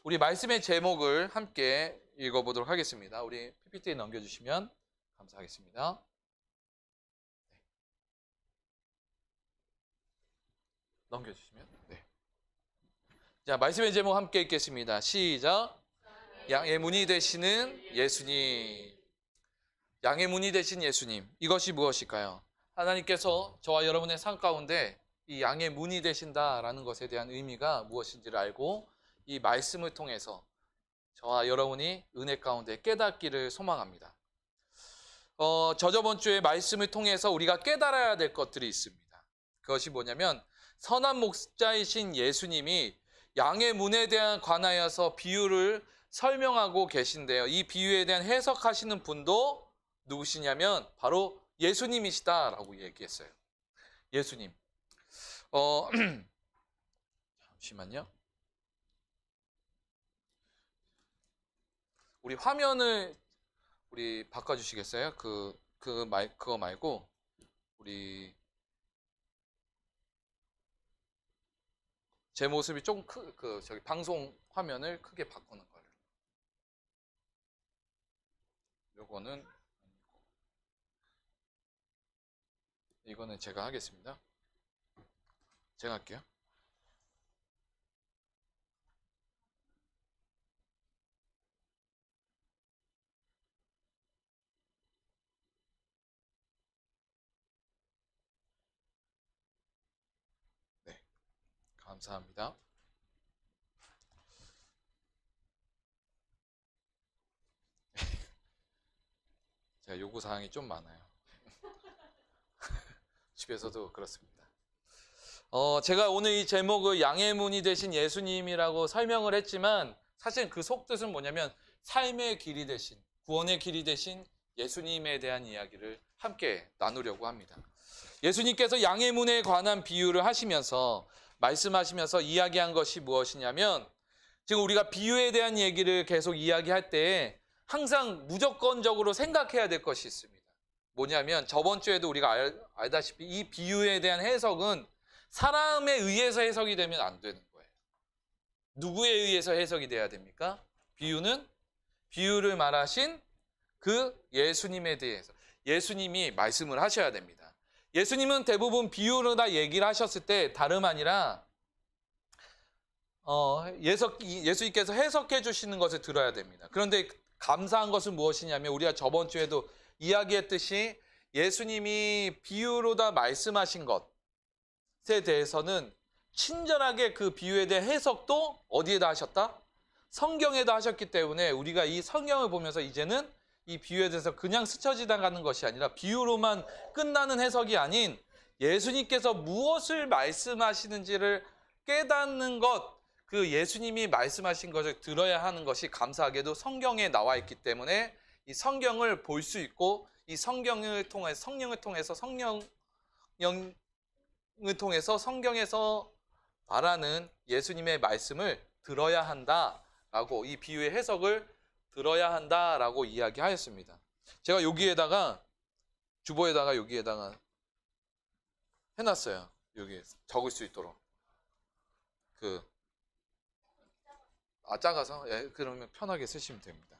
우리 말씀의 제목을 함께 읽어보도록 하겠습니다. 우리 PPT에 넘겨주시면 감사하겠습니다. 넘겨주시면 네. 자, 말씀의 제목 함께 읽겠습니다. 시작. 양의 문이 되시는 예수님. 양의 문이 되신 예수님. 이것이 무엇일까요? 하나님께서 저와 여러분의 삶 가운데 이 양의 문이 되신다라는 것에 대한 의미가 무엇인지를 알고 이 말씀을 통해서 저와 여러분이 은혜 가운데 깨닫기를 소망합니다. 저저번 주에 말씀을 통해서 우리가 깨달아야 될 것들이 있습니다. 그것이 뭐냐면 선한 목자이신 예수님이 양의 문에 대한 관하여서 비유를 설명하고 계신데요. 이 비유에 대한 해석하시는 분도 누구시냐면 바로 예수님이시다라고 얘기했어요. 예수님. 잠시만요. 우리 화면을 바꿔주시겠어요? 그거 말고 우리 제 모습이 좀 저기 방송 화면을 크게 바꾸는 거예요. 요거는 이거는 제가 하겠습니다. 제가 할게요. 네, 감사합니다. 제가 요구사항이 좀 많아요. 집에서도 그렇습니다. 제가 오늘 이 제목을 양의 문이 되신 예수님이라고 설명을 했지만 사실 그 속뜻은 뭐냐면 삶의 길이 되신, 구원의 길이 되신 예수님에 대한 이야기를 함께 나누려고 합니다. 예수님께서 양의 문에 관한 비유를 하시면서 말씀하시면서 이야기한 것이 무엇이냐면, 지금 우리가 비유에 대한 얘기를 계속 이야기할 때 항상 무조건적으로 생각해야 될 것이 있습니다. 뭐냐면 저번 주에도 우리가 알다시피 이 비유에 대한 해석은 사람에 의해서 해석이 되면 안 되는 거예요. 누구에 의해서 해석이 돼야 됩니까? 비유는 비유를 말하신 그 예수님에 대해서 예수님이 말씀을 하셔야 됩니다. 예수님은 대부분 비유로 다 얘기를 하셨을 때 다름 아니라 예수님께서 해석해 주시는 것을 들어야 됩니다. 그런데 감사한 것은 무엇이냐면 우리가 저번 주에도 이야기했듯이 예수님이 비유로 다 말씀하신 것에 대해서는 친절하게 그 비유에 대한 해석도 어디에다 하셨다? 성경에다 하셨기 때문에 우리가 이 성경을 보면서 이제는 이 비유에 대해서 그냥 스쳐 지나가는 것이 아니라 비유로만 끝나는 해석이 아닌 예수님께서 무엇을 말씀하시는지를 깨닫는 것, 그 예수님이 말씀하신 것을 들어야 하는 것이 감사하게도 성경에 나와 있기 때문에 이 성경을 볼 수 있고 이 성경을 통해서 성령을 통해서 성경에서 말하는 예수님의 말씀을 들어야 한다라고, 이 비유의 해석을 들어야 한다라고 이야기하였습니다. 제가 여기에다가 주보에다가 여기에다가 해놨어요. 여기 적을 수 있도록. 작아서 그러면 편하게 쓰시면 됩니다.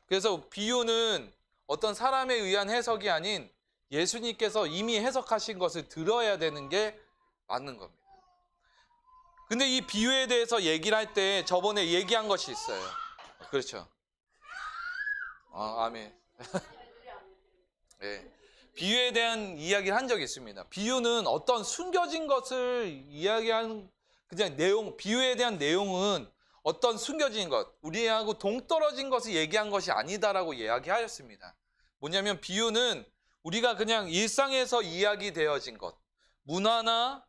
그래서 비유는 어떤 사람에 의한 해석이 아닌 예수님께서 이미 해석하신 것을 들어야 되는 게 맞는 겁니다. 근데 이 비유에 대해서 얘기를 할 때 저번에 얘기한 것이 있어요. 그렇죠. 아멘. 네. 비유에 대한 이야기를 한 적이 있습니다. 비유는 어떤 숨겨진 것을 이야기하는 그냥 내용, 비유에 대한 내용은 어떤 숨겨진 것, 우리하고 동떨어진 것을 얘기한 것이 아니다라고 이야기하였습니다. 뭐냐면 비유는 우리가 그냥 일상에서 이야기되어진 것, 문화나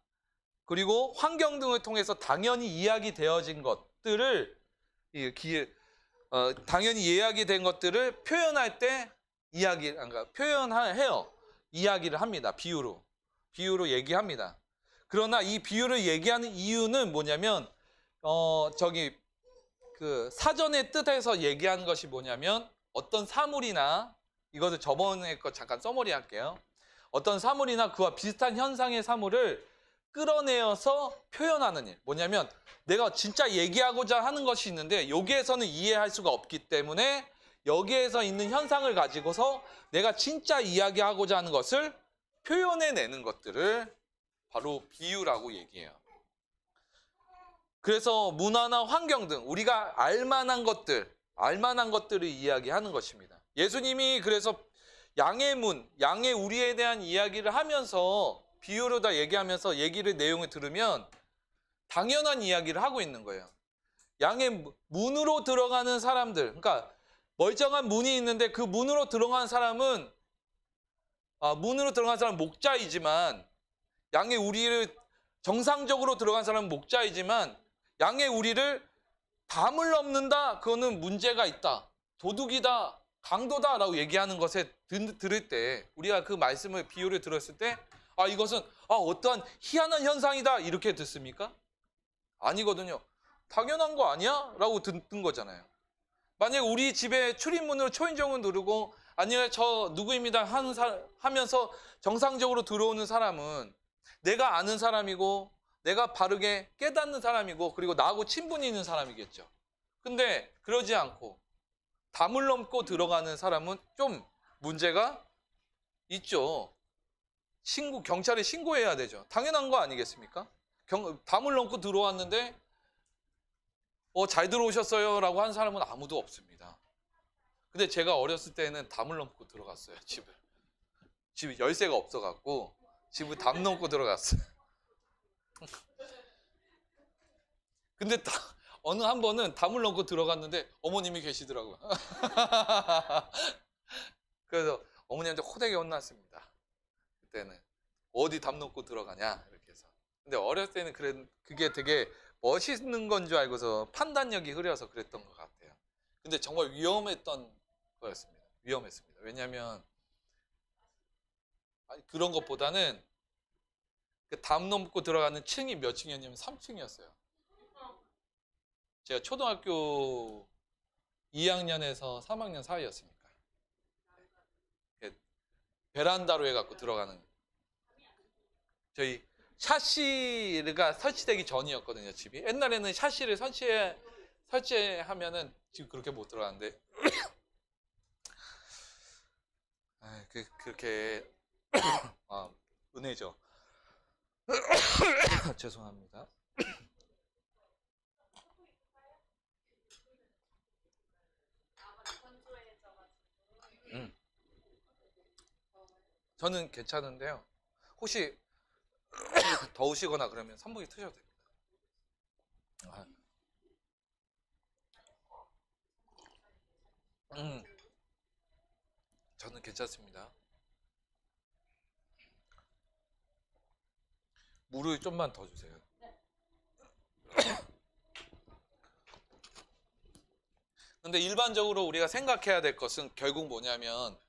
그리고 환경 등을 통해서 당연히 이야기되어진 것들을 당연히 이야기된 것들을 표현할 때 표현해요. 이야기를 합니다. 비유로 얘기합니다. 그러나 이 비유를 얘기하는 이유는 뭐냐면 사전의 뜻에서 얘기하는 것이 뭐냐면 어떤 사물이나, 이것을 저번에 거 잠깐 써머리 할게요. 어떤 사물이나 그와 비슷한 현상의 사물을 끌어내어서 표현하는 일. 뭐냐면 내가 진짜 얘기하고자 하는 것이 있는데 여기에서는 이해할 수가 없기 때문에 여기에서 있는 현상을 가지고서 내가 진짜 이야기하고자 하는 것을 표현해내는 것들을 바로 비유라고 얘기해요. 그래서 문화나 환경 등 우리가 알만한 것들을 이야기하는 것입니다. 예수님이 그래서 양의 우리에 대한 이야기를 하면서 비유로 다 얘기하면서 내용을 들으면 당연한 이야기를 하고 있는 거예요. 양의 문으로 들어가는 사람들, 그러니까 멀쩡한 문이 있는데 그 문으로 들어가는 사람은 목자이지만 양의 우리를 정상적으로 들어간 사람은 목자이지만 양의 우리를 담을 넘는다, 그거는 문제가 있다, 도둑이다, 강도다라고 얘기하는 것에 들을 때 우리가 그 말씀을 비유를 들었을 때 이것은 어떠한 희한한 현상이다 이렇게 듣습니까? 아니거든요. 당연한 거 아니야? 라고 듣는 거잖아요. 만약에 우리 집에 출입문으로 초인종을 누르고 아니면 저 누구입니다 하면서 정상적으로 들어오는 사람은 내가 아는 사람이고 내가 바르게 깨닫는 사람이고 그리고 나하고 친분이 있는 사람이겠죠. 근데 그러지 않고 담을 넘고 들어가는 사람은 좀 문제가 있죠. 경찰에 신고해야 되죠. 당연한 거 아니겠습니까? 담을 넘고 들어왔는데 잘 들어오셨어요 라고 한 사람은 아무도 없습니다. 근데 제가 어렸을 때는 담을 넘고 들어갔어요. 집에 열쇠가 없어갖고 집을 담 넘고 들어갔어요. 근데 어느 한 번은 담을 넘고 들어갔는데 어머님이 계시더라고요. 그래서 어머니한테 호되게 혼났습니다. 때는 어디 담 놓고 들어가냐 이렇게 해서. 근데 어렸을 때는 그게 되게 멋있는 건 줄 알고서 판단력이 흐려서 그랬던 것 같아요. 근데 정말 위험했던 거였습니다. 위험했습니다. 왜냐하면 그런 것보다는 그 담 넘고 들어가는 층이 몇 층이었냐면 3층이었어요. 제가 초등학교 2학년에서 3학년 사이였으니까 베란다로 해갖고 들어가는, 저희 샤시가 설치되기 전이었거든요. 집이 옛날에는 샤시를 설치하면은 지금 그렇게 못 들어가는데 그렇게 은혜죠. 죄송합니다. 저는 괜찮은데요. 혹시 더우시거나 그러면 선풍기 트셔도 됩니다. 저는 괜찮습니다. 물을 좀만 더 주세요. 근데 일반적으로 우리가 생각해야 될 것은 결국 뭐냐면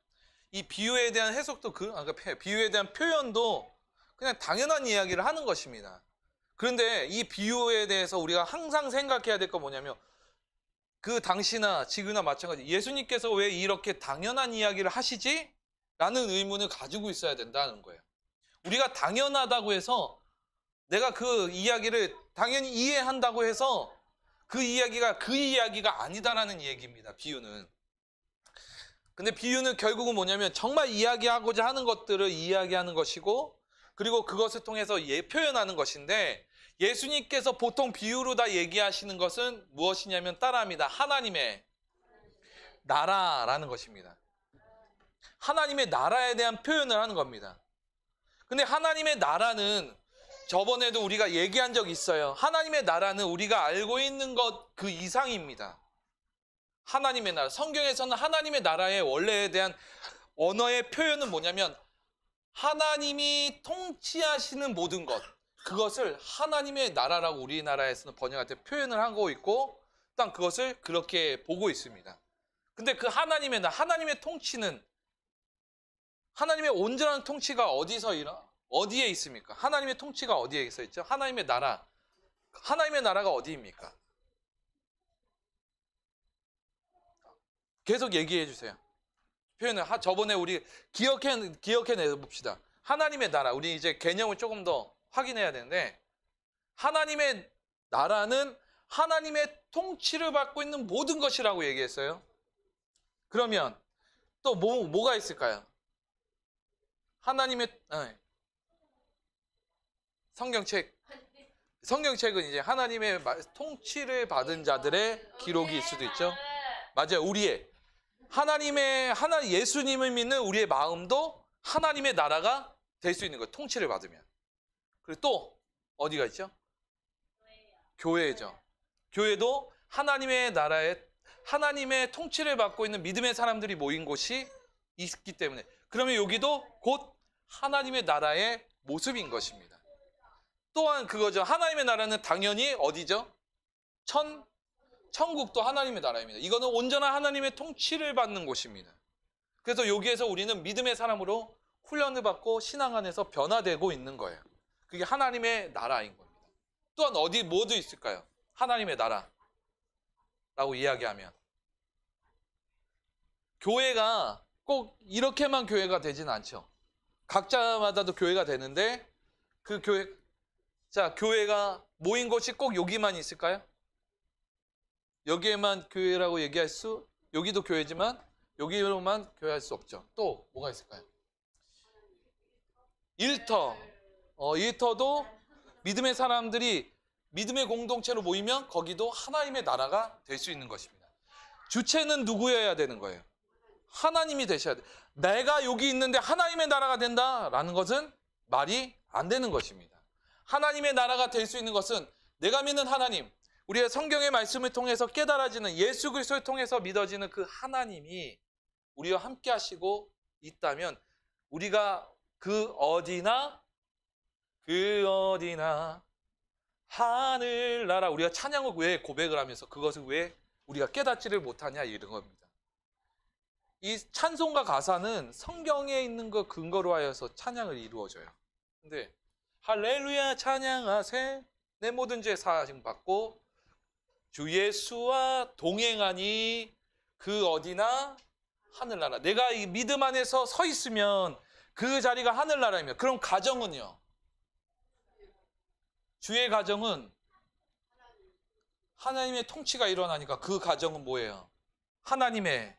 이 비유에 대한 해석도 그러니까 비유에 대한 표현도 그냥 당연한 이야기를 하는 것입니다. 그런데 이 비유에 대해서 우리가 항상 생각해야 될 건 뭐냐면 그 당시나 지금이나 마찬가지 예수님께서 왜 이렇게 당연한 이야기를 하시지? 라는 의문을 가지고 있어야 된다는 거예요. 우리가 당연하다고 해서 내가 그 이야기를 당연히 이해한다고 해서 그 이야기가 아니다라는 얘기입니다. 비유는. 근데 비유는 결국은 뭐냐면 정말 이야기하고자 하는 것들을 이야기하는 것이고, 그리고 그것을 통해서 표현하는 것인데, 예수님께서 보통 비유로 다 얘기하시는 것은 무엇이냐면 따라합니다. 하나님의 나라라는 것입니다. 하나님의 나라에 대한 표현을 하는 겁니다. 근데 하나님의 나라는 저번에도 우리가 얘기한 적이 있어요. 하나님의 나라는 우리가 알고 있는 것 그 이상입니다. 하나님의 나라. 성경에서는 하나님의 나라의 원래에 대한 언어의 표현은 뭐냐면 하나님이 통치하시는 모든 것, 그것을 하나님의 나라라고 우리나라에서는 번역할 때 표현을 하고 있고, 일단 그것을 그렇게 보고 있습니다. 근데 그 하나님의 나라, 하나님의 통치는, 하나님의 온전한 통치가 어디에 있습니까? 하나님의 통치가 어디에 있죠? 하나님의 나라가 어디입니까? 계속 얘기해 주세요. 표현을 저번에 우리 기억해내 봅시다. 하나님의 나라, 우리 이제 개념을 조금 더 확인해야 되는데, 하나님의 나라는 하나님의 통치를 받고 있는 모든 것이라고 얘기했어요. 그러면 또 뭐가 있을까요? 하나님의 성경책은 이제 하나님의 통치를 받은 자들의 기록일 수도 있죠. 맞아요. 예수님을 믿는 우리의 마음도 하나님의 나라가 될 수 있는 거예요. 통치를 받으면. 그리고 또 어디가 있죠? 교회죠. 교회도 하나님의 나라에 하나님의 통치를 받고 있는 믿음의 사람들이 모인 곳이 있기 때문에, 그러면 여기도 곧 하나님의 나라의 모습인 것입니다. 또한 그거죠. 하나님의 나라는 당연히 어디죠? 천국도 하나님의 나라입니다. 이거는 온전한 하나님의 통치를 받는 곳입니다. 그래서 여기에서 우리는 믿음의 사람으로 훈련을 받고 신앙 안에서 변화되고 있는 거예요. 그게 하나님의 나라인 겁니다. 또한 뭐도 있을까요? 하나님의 나라라고 이야기하면 교회가 꼭 이렇게만 교회가 되진 않죠. 각자마다도 교회가 되는데 그 교회가 모인 곳이 꼭 여기만 있을까요? 여기에만 교회라고 얘기할 여기도 교회지만 여기로만 교회할 수 없죠. 또 뭐가 있을까요? 일터도 믿음의 사람들이 믿음의 공동체로 모이면 거기도 하나님의 나라가 될 수 있는 것입니다. 주체는 누구여야 되는 거예요? 하나님이 되셔야 돼요. 내가 여기 있는데 하나님의 나라가 된다라는 것은 말이 안 되는 것입니다. 하나님의 나라가 될 수 있는 것은 내가 믿는 하나님, 우리의 성경의 말씀을 통해서 깨달아지는 예수 그리스도를 통해서 믿어지는 그 하나님이 우리와 함께 하시고 있다면, 우리가 그 어디나 하늘나라. 우리가 찬양을 왜 고백을 하면서 그것을 왜 우리가 깨닫지를 못하냐 이런 겁니다. 이 찬송가 가사는 성경에 있는 거 근거로 하여서 찬양을 이루어져요. 근데 할렐루야 찬양하세 내 모든 죄 사하심 받고 주 예수와 동행하니 그 어디나 하늘나라. 내가 이 믿음 안에서 서 있으면 그 자리가 하늘나라이며, 그럼 가정은요? 주의 가정은 하나님의 통치가 일어나니까 그 가정은 뭐예요? 하나님의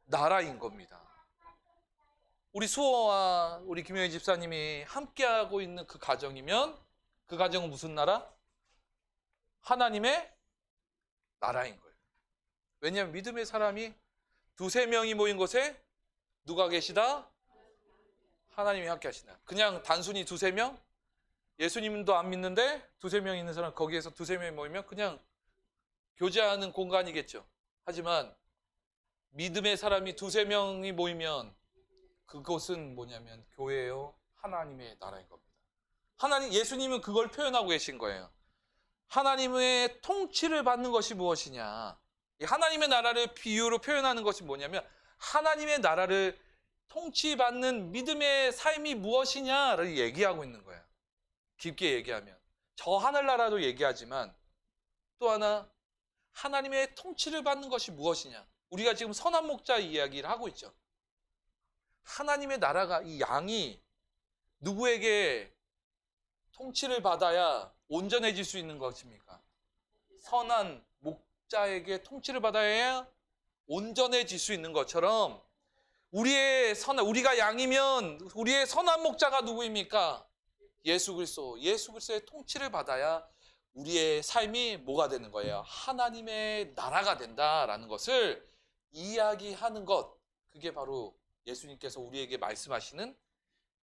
나라인 겁니다. 우리 수호와 우리 김영희 집사님이 함께하고 있는 그 가정이면 그 가정은 무슨 나라? 하나님의 나라인 거예요. 왜냐하면 믿음의 사람이 두세 명이 모인 곳에 누가 계시다? 하나님이 함께 하시나. 그냥 단순히 두세 명? 예수님도 안 믿는데 두세 명 있는 사람, 거기에서 두세 명이 모이면 그냥 교제하는 공간이겠죠. 하지만 믿음의 사람이 두세 명이 모이면 그곳은 뭐냐면 교회요, 하나님의 나라인 겁니다. 예수님은 그걸 표현하고 계신 거예요. 하나님의 통치를 받는 것이 무엇이냐. 이 하나님의 나라를 비유로 표현하는 것이 뭐냐면 하나님의 나라를 통치받는 믿음의 삶이 무엇이냐를 얘기하고 있는 거예요. 깊게 얘기하면 저 하늘나라도 얘기하지만 또 하나 하나님의 통치를 받는 것이 무엇이냐. 우리가 지금 선한 목자 이야기를 하고 있죠. 하나님의 나라가, 이 양이 누구에게 통치를 받아야 온전해질 수 있는 것입니까? 선한 목자에게 통치를 받아야 온전해질 수 있는 것처럼 우리가 양이면 우리의 선한 목자가 누구입니까? 예수 그리스도의 통치를 받아야 우리의 삶이 뭐가 되는 거예요? 하나님의 나라가 된다라는 것을 이야기하는 것, 그게 바로 예수님께서 우리에게 말씀하시는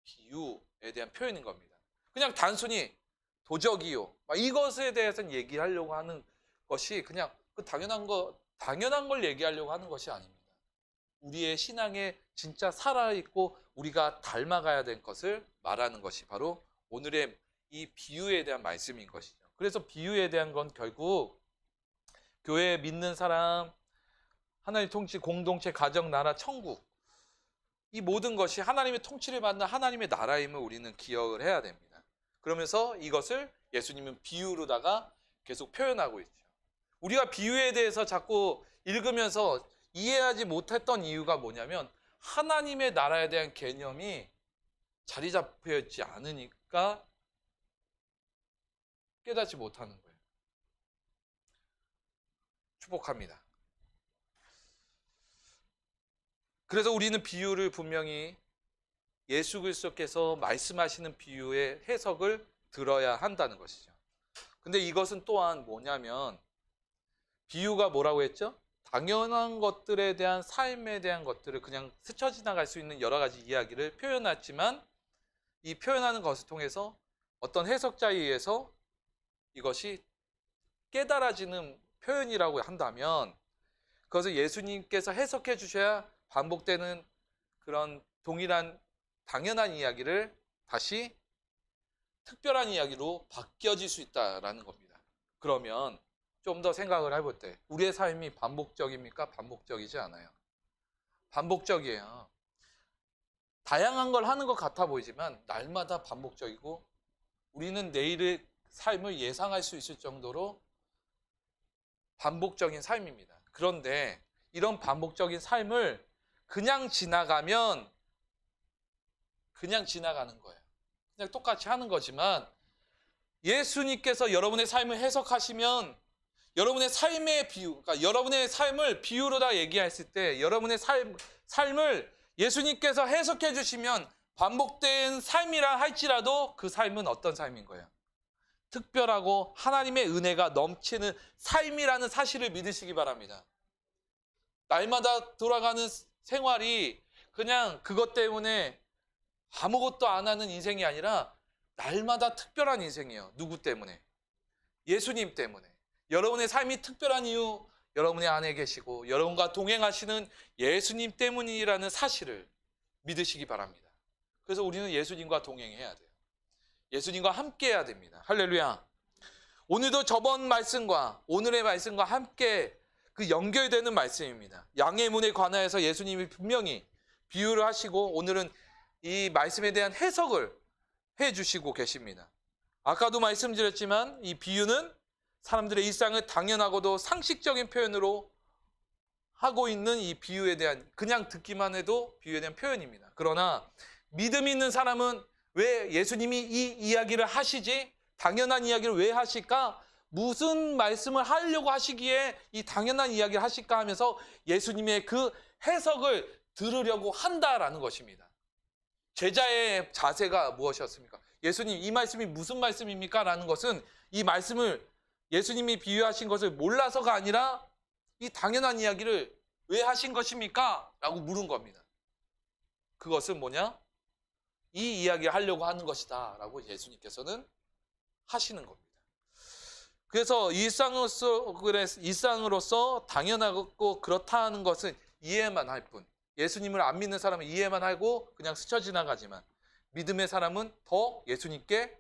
비유에 대한 표현인 겁니다. 그냥 단순히 도적이요, 이것에 대해서는 얘기하려고 하는 것이 그냥 그 당연한 걸 얘기하려고 하는 것이 아닙니다. 우리의 신앙에 진짜 살아있고 우리가 닮아가야 될 것을 말하는 것이 바로 오늘의 이 비유에 대한 말씀인 것이죠. 그래서 비유에 대한 건 결국 교회 믿는 사람, 하나님의 통치, 공동체, 가정, 나라, 천국, 이 모든 것이 하나님의 통치를 받는 하나님의 나라임을 우리는 기억을 해야 됩니다. 그러면서 이것을 예수님은 비유로다가 계속 표현하고 있죠. 우리가 비유에 대해서 자꾸 읽으면서 이해하지 못했던 이유가 뭐냐면 하나님의 나라에 대한 개념이 자리 잡혀 있지 않으니까 깨닫지 못하는 거예요. 축복합니다. 그래서 우리는 비유를 분명히 예수 그리스도께서 말씀하시는 비유의 해석을 들어야 한다는 것이죠. 근데 이것은 또한 뭐냐면 비유가 뭐라고 했죠? 당연한 것들에 대한 삶에 대한 것들을 그냥 스쳐 지나갈 수 있는 여러 가지 이야기를 표현했지만 이 표현하는 것을 통해서 어떤 해석자에 의해서 이것이 깨달아지는 표현이라고 한다면 그것을 예수님께서 해석해 주셔야 반복되는 그런 동일한 당연한 이야기를 다시 특별한 이야기로 바뀌어질 수 있다라는 겁니다. 그러면 좀 더 생각을 해볼 때 우리의 삶이 반복적입니까? 반복적이지 않아요. 반복적이에요. 다양한 걸 하는 것 같아 보이지만 날마다 반복적이고 우리는 내일의 삶을 예상할 수 있을 정도로 반복적인 삶입니다. 그런데 이런 반복적인 삶을 그냥 지나가면 그냥 지나가는 거예요. 그냥 똑같이 하는 거지만 예수님께서 여러분의 삶을 해석하시면 여러분의 삶의 비유, 그러니까 여러분의 삶을 비유로다 얘기했을 때 여러분의 삶을 예수님께서 해석해 주시면 반복된 삶이라 할지라도 그 삶은 어떤 삶인 거예요? 특별하고 하나님의 은혜가 넘치는 삶이라는 사실을 믿으시기 바랍니다. 날마다 돌아가는 생활이 그냥 그것 때문에 아무것도 안 하는 인생이 아니라 날마다 특별한 인생이에요. 누구 때문에? 예수님 때문에. 여러분의 삶이 특별한 이유, 여러분의 안에 계시고 여러분과 동행하시는 예수님 때문이라는 사실을 믿으시기 바랍니다. 그래서 우리는 예수님과 동행해야 돼요. 예수님과 함께 해야 됩니다. 할렐루야. 오늘도 저번 말씀과 오늘의 말씀과 함께 그 연결되는 말씀입니다. 양의 문에 관하여서 예수님이 분명히 비유를 하시고 오늘은 이 말씀에 대한 해석을 해주시고 계십니다. 아까도 말씀드렸지만 이 비유는 사람들의 일상을 당연하고도 상식적인 표현으로 하고 있는 이 비유에 대한, 그냥 듣기만 해도 비유에 대한 표현입니다. 그러나 믿음 있는 사람은 왜 예수님이 이 이야기를 하시지? 당연한 이야기를 왜 하실까? 무슨 말씀을 하려고 하시기에 이 당연한 이야기를 하실까 하면서 예수님의 그 해석을 들으려고 한다라는 것입니다. 제자의 자세가 무엇이었습니까? 예수님, 이 말씀이 무슨 말씀입니까? 라는 것은 이 말씀을 예수님이 비유하신 것을 몰라서가 아니라 이 당연한 이야기를 왜 하신 것입니까? 라고 물은 겁니다. 그것은 뭐냐? 이 이야기를 하려고 하는 것이다 라고 예수님께서는 하시는 겁니다. 그래서 일상으로서 당연하고 그렇다 하는 것은 이해만 할 뿐, 예수님을 안 믿는 사람은 이해만 하고 그냥 스쳐 지나가지만 믿음의 사람은 더 예수님께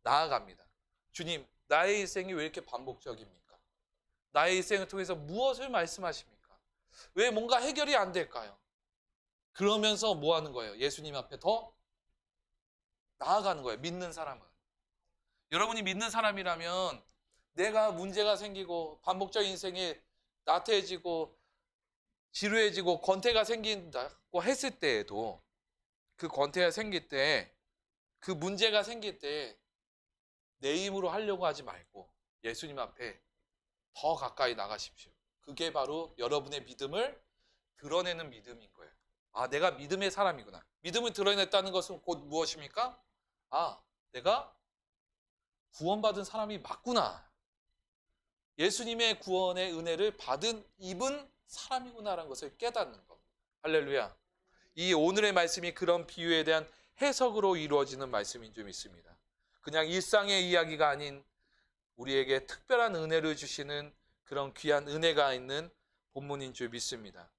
나아갑니다. 주님, 나의 일생이 왜 이렇게 반복적입니까? 나의 일생을 통해서 무엇을 말씀하십니까? 왜 뭔가 해결이 안 될까요? 그러면서 뭐 하는 거예요? 예수님 앞에 더 나아가는 거예요. 믿는 사람은. 여러분이 믿는 사람이라면 내가 문제가 생기고 반복적인 인생에 나태해지고 지루해지고 권태가 생긴다고 했을 때에도 그 권태가 생길 때, 그 문제가 생길 때 내 힘으로 하려고 하지 말고 예수님 앞에 더 가까이 나가십시오. 그게 바로 여러분의 믿음을 드러내는 믿음인 거예요. 아, 내가 믿음의 사람이구나. 믿음을 드러냈다는 것은 곧 무엇입니까? 아, 내가 구원받은 사람이 맞구나. 예수님의 구원의 은혜를 입은 사람이구나라는 것을 깨닫는 것. 할렐루야. 이 오늘의 말씀이 그런 비유에 대한 해석으로 이루어지는 말씀인 줄 믿습니다. 그냥 일상의 이야기가 아닌 우리에게 특별한 은혜를 주시는 그런 귀한 은혜가 있는 본문인 줄 믿습니다.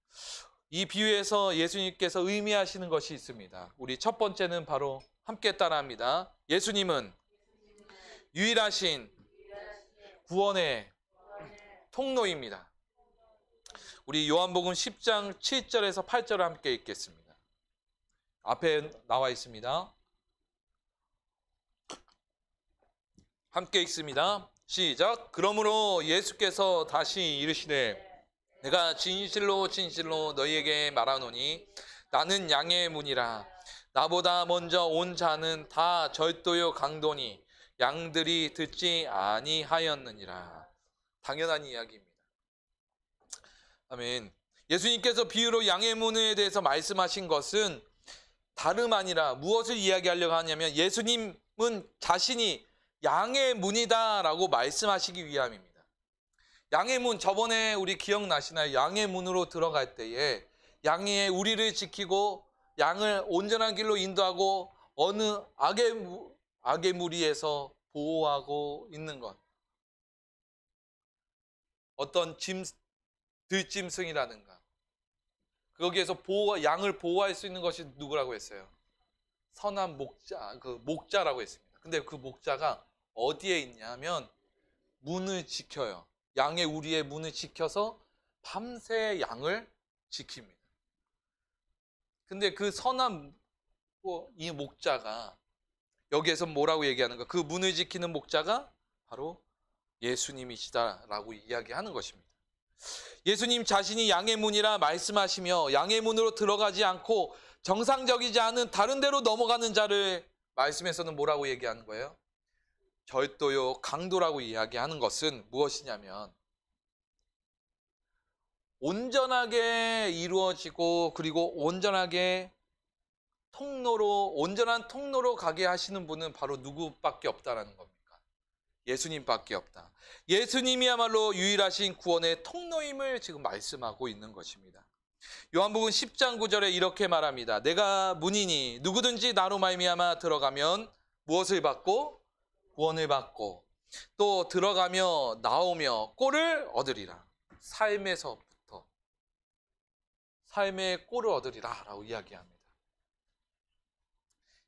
이 비유에서 예수님께서 의미하시는 것이 있습니다. 우리 첫 번째는 바로 함께 따라합니다. 예수님은 유일하신 구원의 통로입니다. 우리 요한복음 10장 7절에서 8절을 함께 읽겠습니다. 앞에 나와 있습니다. 함께 읽습니다. 시작. 그러므로 예수께서 다시 이르시되 내가 진실로 진실로 너희에게 말하노니 나는 양의 문이라. 나보다 먼저 온 자는 다 절도요 강도니 양들이 듣지 아니하였느니라. 당연한 이야기입니다. 아멘. 예수님께서 비유로 양의 문에 대해서 말씀하신 것은 다름 아니라 무엇을 이야기하려고 하냐면 예수님은 자신이 양의 문이다라고 말씀하시기 위함입니다. 양의 문, 저번에 우리 기억나시나요? 양의 문으로 들어갈 때에 양의 우리를 지키고 양을 온전한 길로 인도하고 어느 악의 무리에서 보호하고 있는 것. 어떤 들짐승이라든가 거기에서 양을 보호할 수 있는 것이 누구라고 했어요? 선한 목자, 그 목자라고 했습니다. 근데 그 목자가 어디에 있냐면 문을 지켜요. 양의 우리의 문을 지켜서 밤새 양을 지킵니다. 근데 그 선한 이 목자가 여기에서 뭐라고 얘기하는가? 그 문을 지키는 목자가 바로 예수님이시다라고 이야기하는 것입니다. 예수님 자신이 양의 문이라 말씀하시며 양의 문으로 들어가지 않고 정상적이지 않은 다른 데로 넘어가는 자를 말씀에서는 뭐라고 얘기하는 거예요? 절도요 강도라고 이야기하는 것은 무엇이냐면 온전하게 이루어지고 그리고 온전한 통로로 가게 하시는 분은 바로 누구밖에 없다라는 겁니다. 예수님밖에 없다. 예수님이야말로 유일하신 구원의 통로임을 지금 말씀하고 있는 것입니다. 요한복음 10장 9절에 이렇게 말합니다. 내가 문이니 누구든지 나로 말미암아 들어가면 무엇을 받고? 구원을 받고 또 들어가며 나오며 꼴을 얻으리라. 삶에서부터 삶의 꼴을 얻으리라 라고 이야기합니다.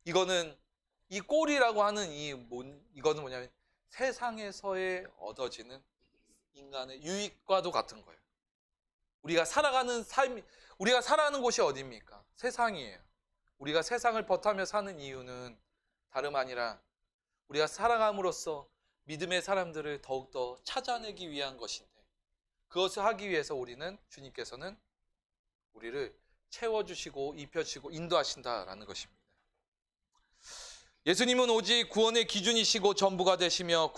이거는 이 꼴이라고 하는 이거는 뭐냐면 세상에서의 얻어지는 인간의 유익과도 같은 거예요. 우리가 살아가는 곳이 어디입니까? 세상이에요. 우리가 세상을 버타며 사는 이유는 다름 아니라 우리가 살아감으로써 믿음의 사람들을 더욱더 찾아내기 위한 것인데, 그것을 하기 위해서 주님께서는 우리를 채워주시고 입혀주시고 인도하신다라는 것입니다. 예수님은 오직 구원의 기준이시고 전부가 되시며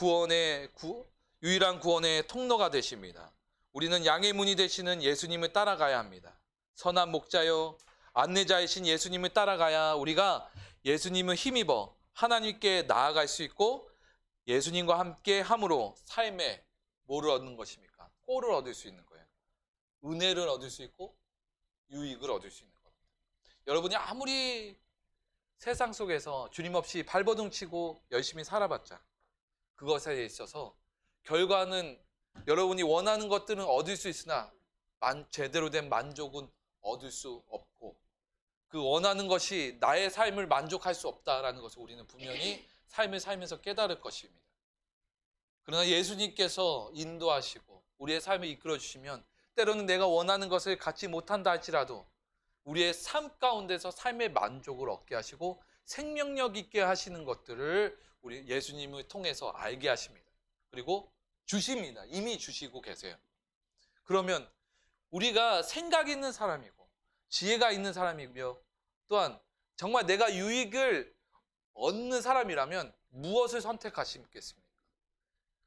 유일한 구원의 통로가 되십니다. 우리는 양의 문이 되시는 예수님을 따라가야 합니다. 선한 목자요 안내자이신 예수님을 따라가야 우리가 예수님을 힘입어 하나님께 나아갈 수 있고, 예수님과 함께 함으로 삶에 뭐를 얻는 것입니까? 꼴을 얻을 수 있는 거예요. 은혜를 얻을 수 있고 유익을 얻을 수 있는 겁니다. 여러분이 아무리 세상 속에서 주님 없이 발버둥 치고 열심히 살아봤자 그것에 있어서 결과는 여러분이 원하는 것들은 얻을 수 있으나 제대로 된 만족은 얻을 수 없고, 그 원하는 것이 나의 삶을 만족할 수 없다라는 것을 우리는 분명히 삶을 살면서 깨달을 것입니다. 그러나 예수님께서 인도하시고 우리의 삶을 이끌어 주시면 때로는 내가 원하는 것을 갖지 못한다 할지라도 우리의 삶 가운데서 삶의 만족을 얻게 하시고 생명력 있게 하시는 것들을 우리 예수님을 통해서 알게 하십니다. 그리고 주십니다. 이미 주시고 계세요. 그러면 우리가 생각 있는 사람이고 지혜가 있는 사람이며 또한 정말 내가 유익을 얻는 사람이라면 무엇을 선택하시겠습니까?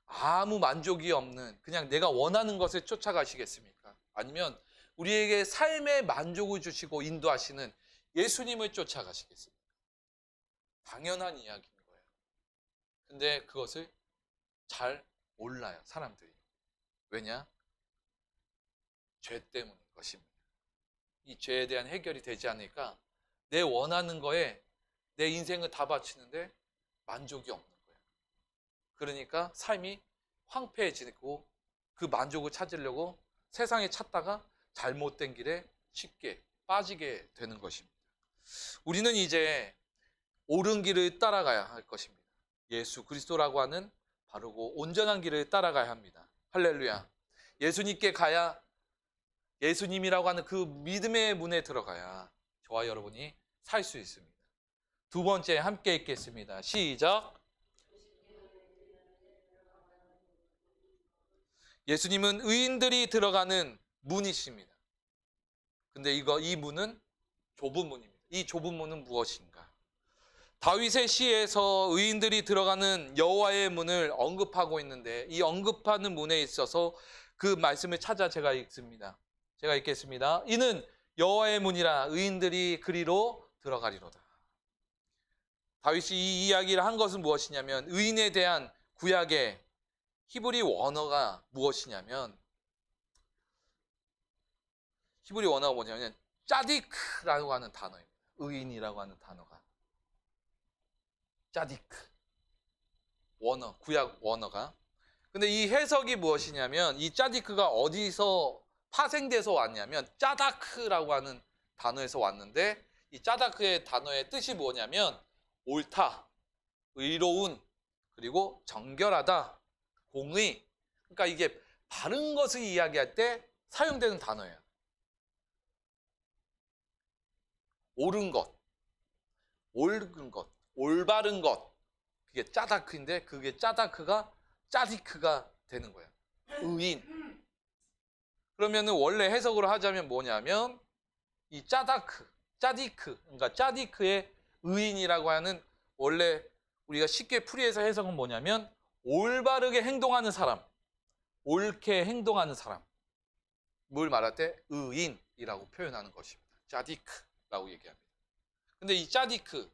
아무 만족이 없는 그냥 내가 원하는 것을 쫓아가시겠습니까? 아니면 우리에게 삶의 만족을 주시고 인도하시는 예수님을 쫓아가시겠습니까? 당연한 이야기인 거예요. 근데 그것을 잘 몰라요, 사람들이. 왜냐? 죄 때문인 것입니다. 이 죄에 대한 해결이 되지 않으니까 내 원하는 거에 내 인생을 다 바치는데 만족이 없는 거예요. 그러니까 삶이 황폐해지고 그 만족을 찾으려고 세상에 찾다가 잘못된 길에 쉽게 빠지게 되는 것입니다. 우리는 이제 옳은 길을 따라가야 할 것입니다. 예수 그리스도라고 하는 바르고 온전한 길을 따라가야 합니다. 할렐루야. 예수님께 가야, 예수님이라고 하는 그 믿음의 문에 들어가야 저와 여러분이 살 수 있습니다. 두 번째 함께 읽겠습니다. 시작. 예수님은 의인들이 들어가는 문이십니다. 근데 이 문은 좁은 문입니다. 이 좁은 문은 무엇인가? 다윗의 시에서 의인들이 들어가는 여호와의 문을 언급하고 있는데, 이 언급하는 문에 있어서 그 말씀을 찾아 제가 읽습니다. 제가 읽겠습니다. 이는 여호와의 문이라 의인들이 그리로 들어가리로다. 다윗이 이 이야기를 한 것은 무엇이냐면, 의인에 대한 구약의 히브리 원어가 무엇이냐면, 히브리 원어가 뭐냐면 짜디크라고 하는 단어입니다. 의인이라고 하는 단어가 짜디크 원어, 구약 원어가. 근데 이 해석이 무엇이냐면, 이 짜디크가 어디서 파생돼서 왔냐면 짜다크라고 하는 단어에서 왔는데, 이 짜다크의 단어의 뜻이 뭐냐면 옳다, 의로운, 그리고 정결하다, 공의. 그러니까 이게 바른 것을 이야기할 때 사용되는 단어예요. 옳은 것, 옳은 것, 올바른 것. 그게 짜다크인데 그게 짜다크가 짜디크가 되는 거예요. 의인. 그러면은 원래 해석으로 하자면 뭐냐면, 이 짜디크, 그러니까 짜디크의 의인이라고 하는, 원래 우리가 쉽게 풀이해서 해석은 뭐냐면 올바르게 행동하는 사람, 옳게 행동하는 사람, 뭘 말할 때 의인이라고 표현하는 것입니다. 짜디크라고 얘기합니다. 근데 이 짜디크,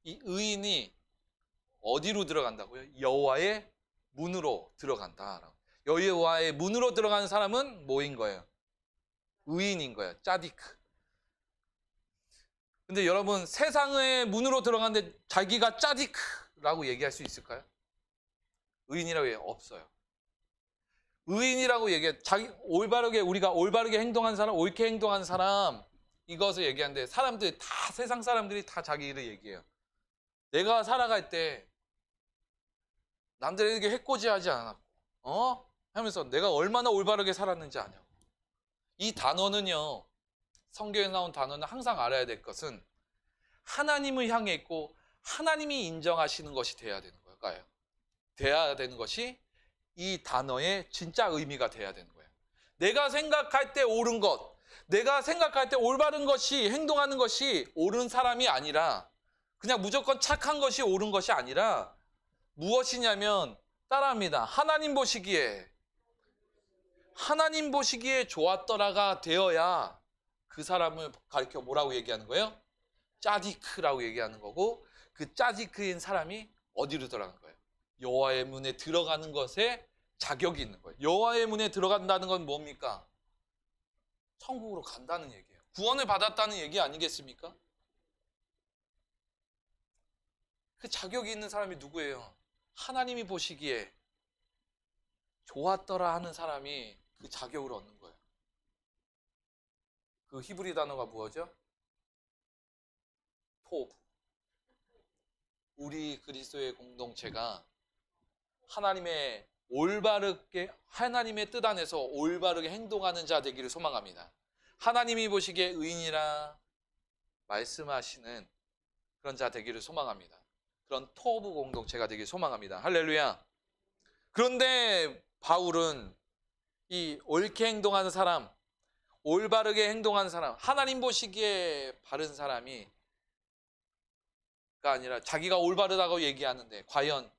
이 의인이 어디로 들어간다고요? 여호와의 문으로 들어간다. 여호와의 문으로 들어가는 사람은 뭐인 거예요? 의인인 거예요. 짜디크. 근데 여러분, 세상의 문으로 들어가는데 자기가 짜디크라고 얘기할 수 있을까요? 의인이라고 얘기 없어요. 의인이라고 얘기해, 우리가 올바르게 행동한 사람, 옳게 행동한 사람, 이것을 얘기하는데 사람들 다 세상 사람들이 다 자기 일을 얘기해요. 내가 살아갈 때 남들에게 해코지하지 않았고 하면서 내가 얼마나 올바르게 살았는지 아냐고. 이 단어는요, 성경에 나온 단어는 항상 알아야 될 것은 하나님을 향해 있고 하나님이 인정하시는 것이 돼야 되는 걸까요? 돼야 되는 것이 이 단어의 진짜 의미가 돼야 되는 거예요. 내가 생각할 때 옳은 것, 내가 생각할 때 올바른 것이, 행동하는 것이 옳은 사람이 아니라 그냥 무조건 착한 것이 옳은 것이 아니라 무엇이냐면 따라합니다. 하나님 보시기에 좋았더라가 되어야 그 사람을 가리켜 뭐라고 얘기하는 거예요? 짜디크라고 얘기하는 거고, 그 짜디크인 사람이 어디로 들어가는 거예요? 여호와의 문에 들어가는 것에 자격이 있는 거예요. 여호와의 문에 들어간다는 건 뭡니까? 천국으로 간다는 얘기예요. 구원을 받았다는 얘기 아니겠습니까? 그 자격이 있는 사람이 누구예요? 하나님이 보시기에 좋았더라 하는 사람이 그 자격을 얻는 거예요. 그 히브리 단어가 뭐죠? 토브. 우리 그리스도의 공동체가 하나님의 뜻 안에서 올바르게 행동하는 자 되기를 소망합니다. 하나님이 보시기에 의인이라 말씀하시는 그런 자 되기를 소망합니다. 그런 토브 공동체가 되기를 소망합니다. 할렐루야. 그런데 바울은 이 옳게 행동하는 사람, 올바르게 행동하는 사람, 하나님 보시기에 바른 사람이 아니라 자기가 올바르다고 얘기하는데, 과연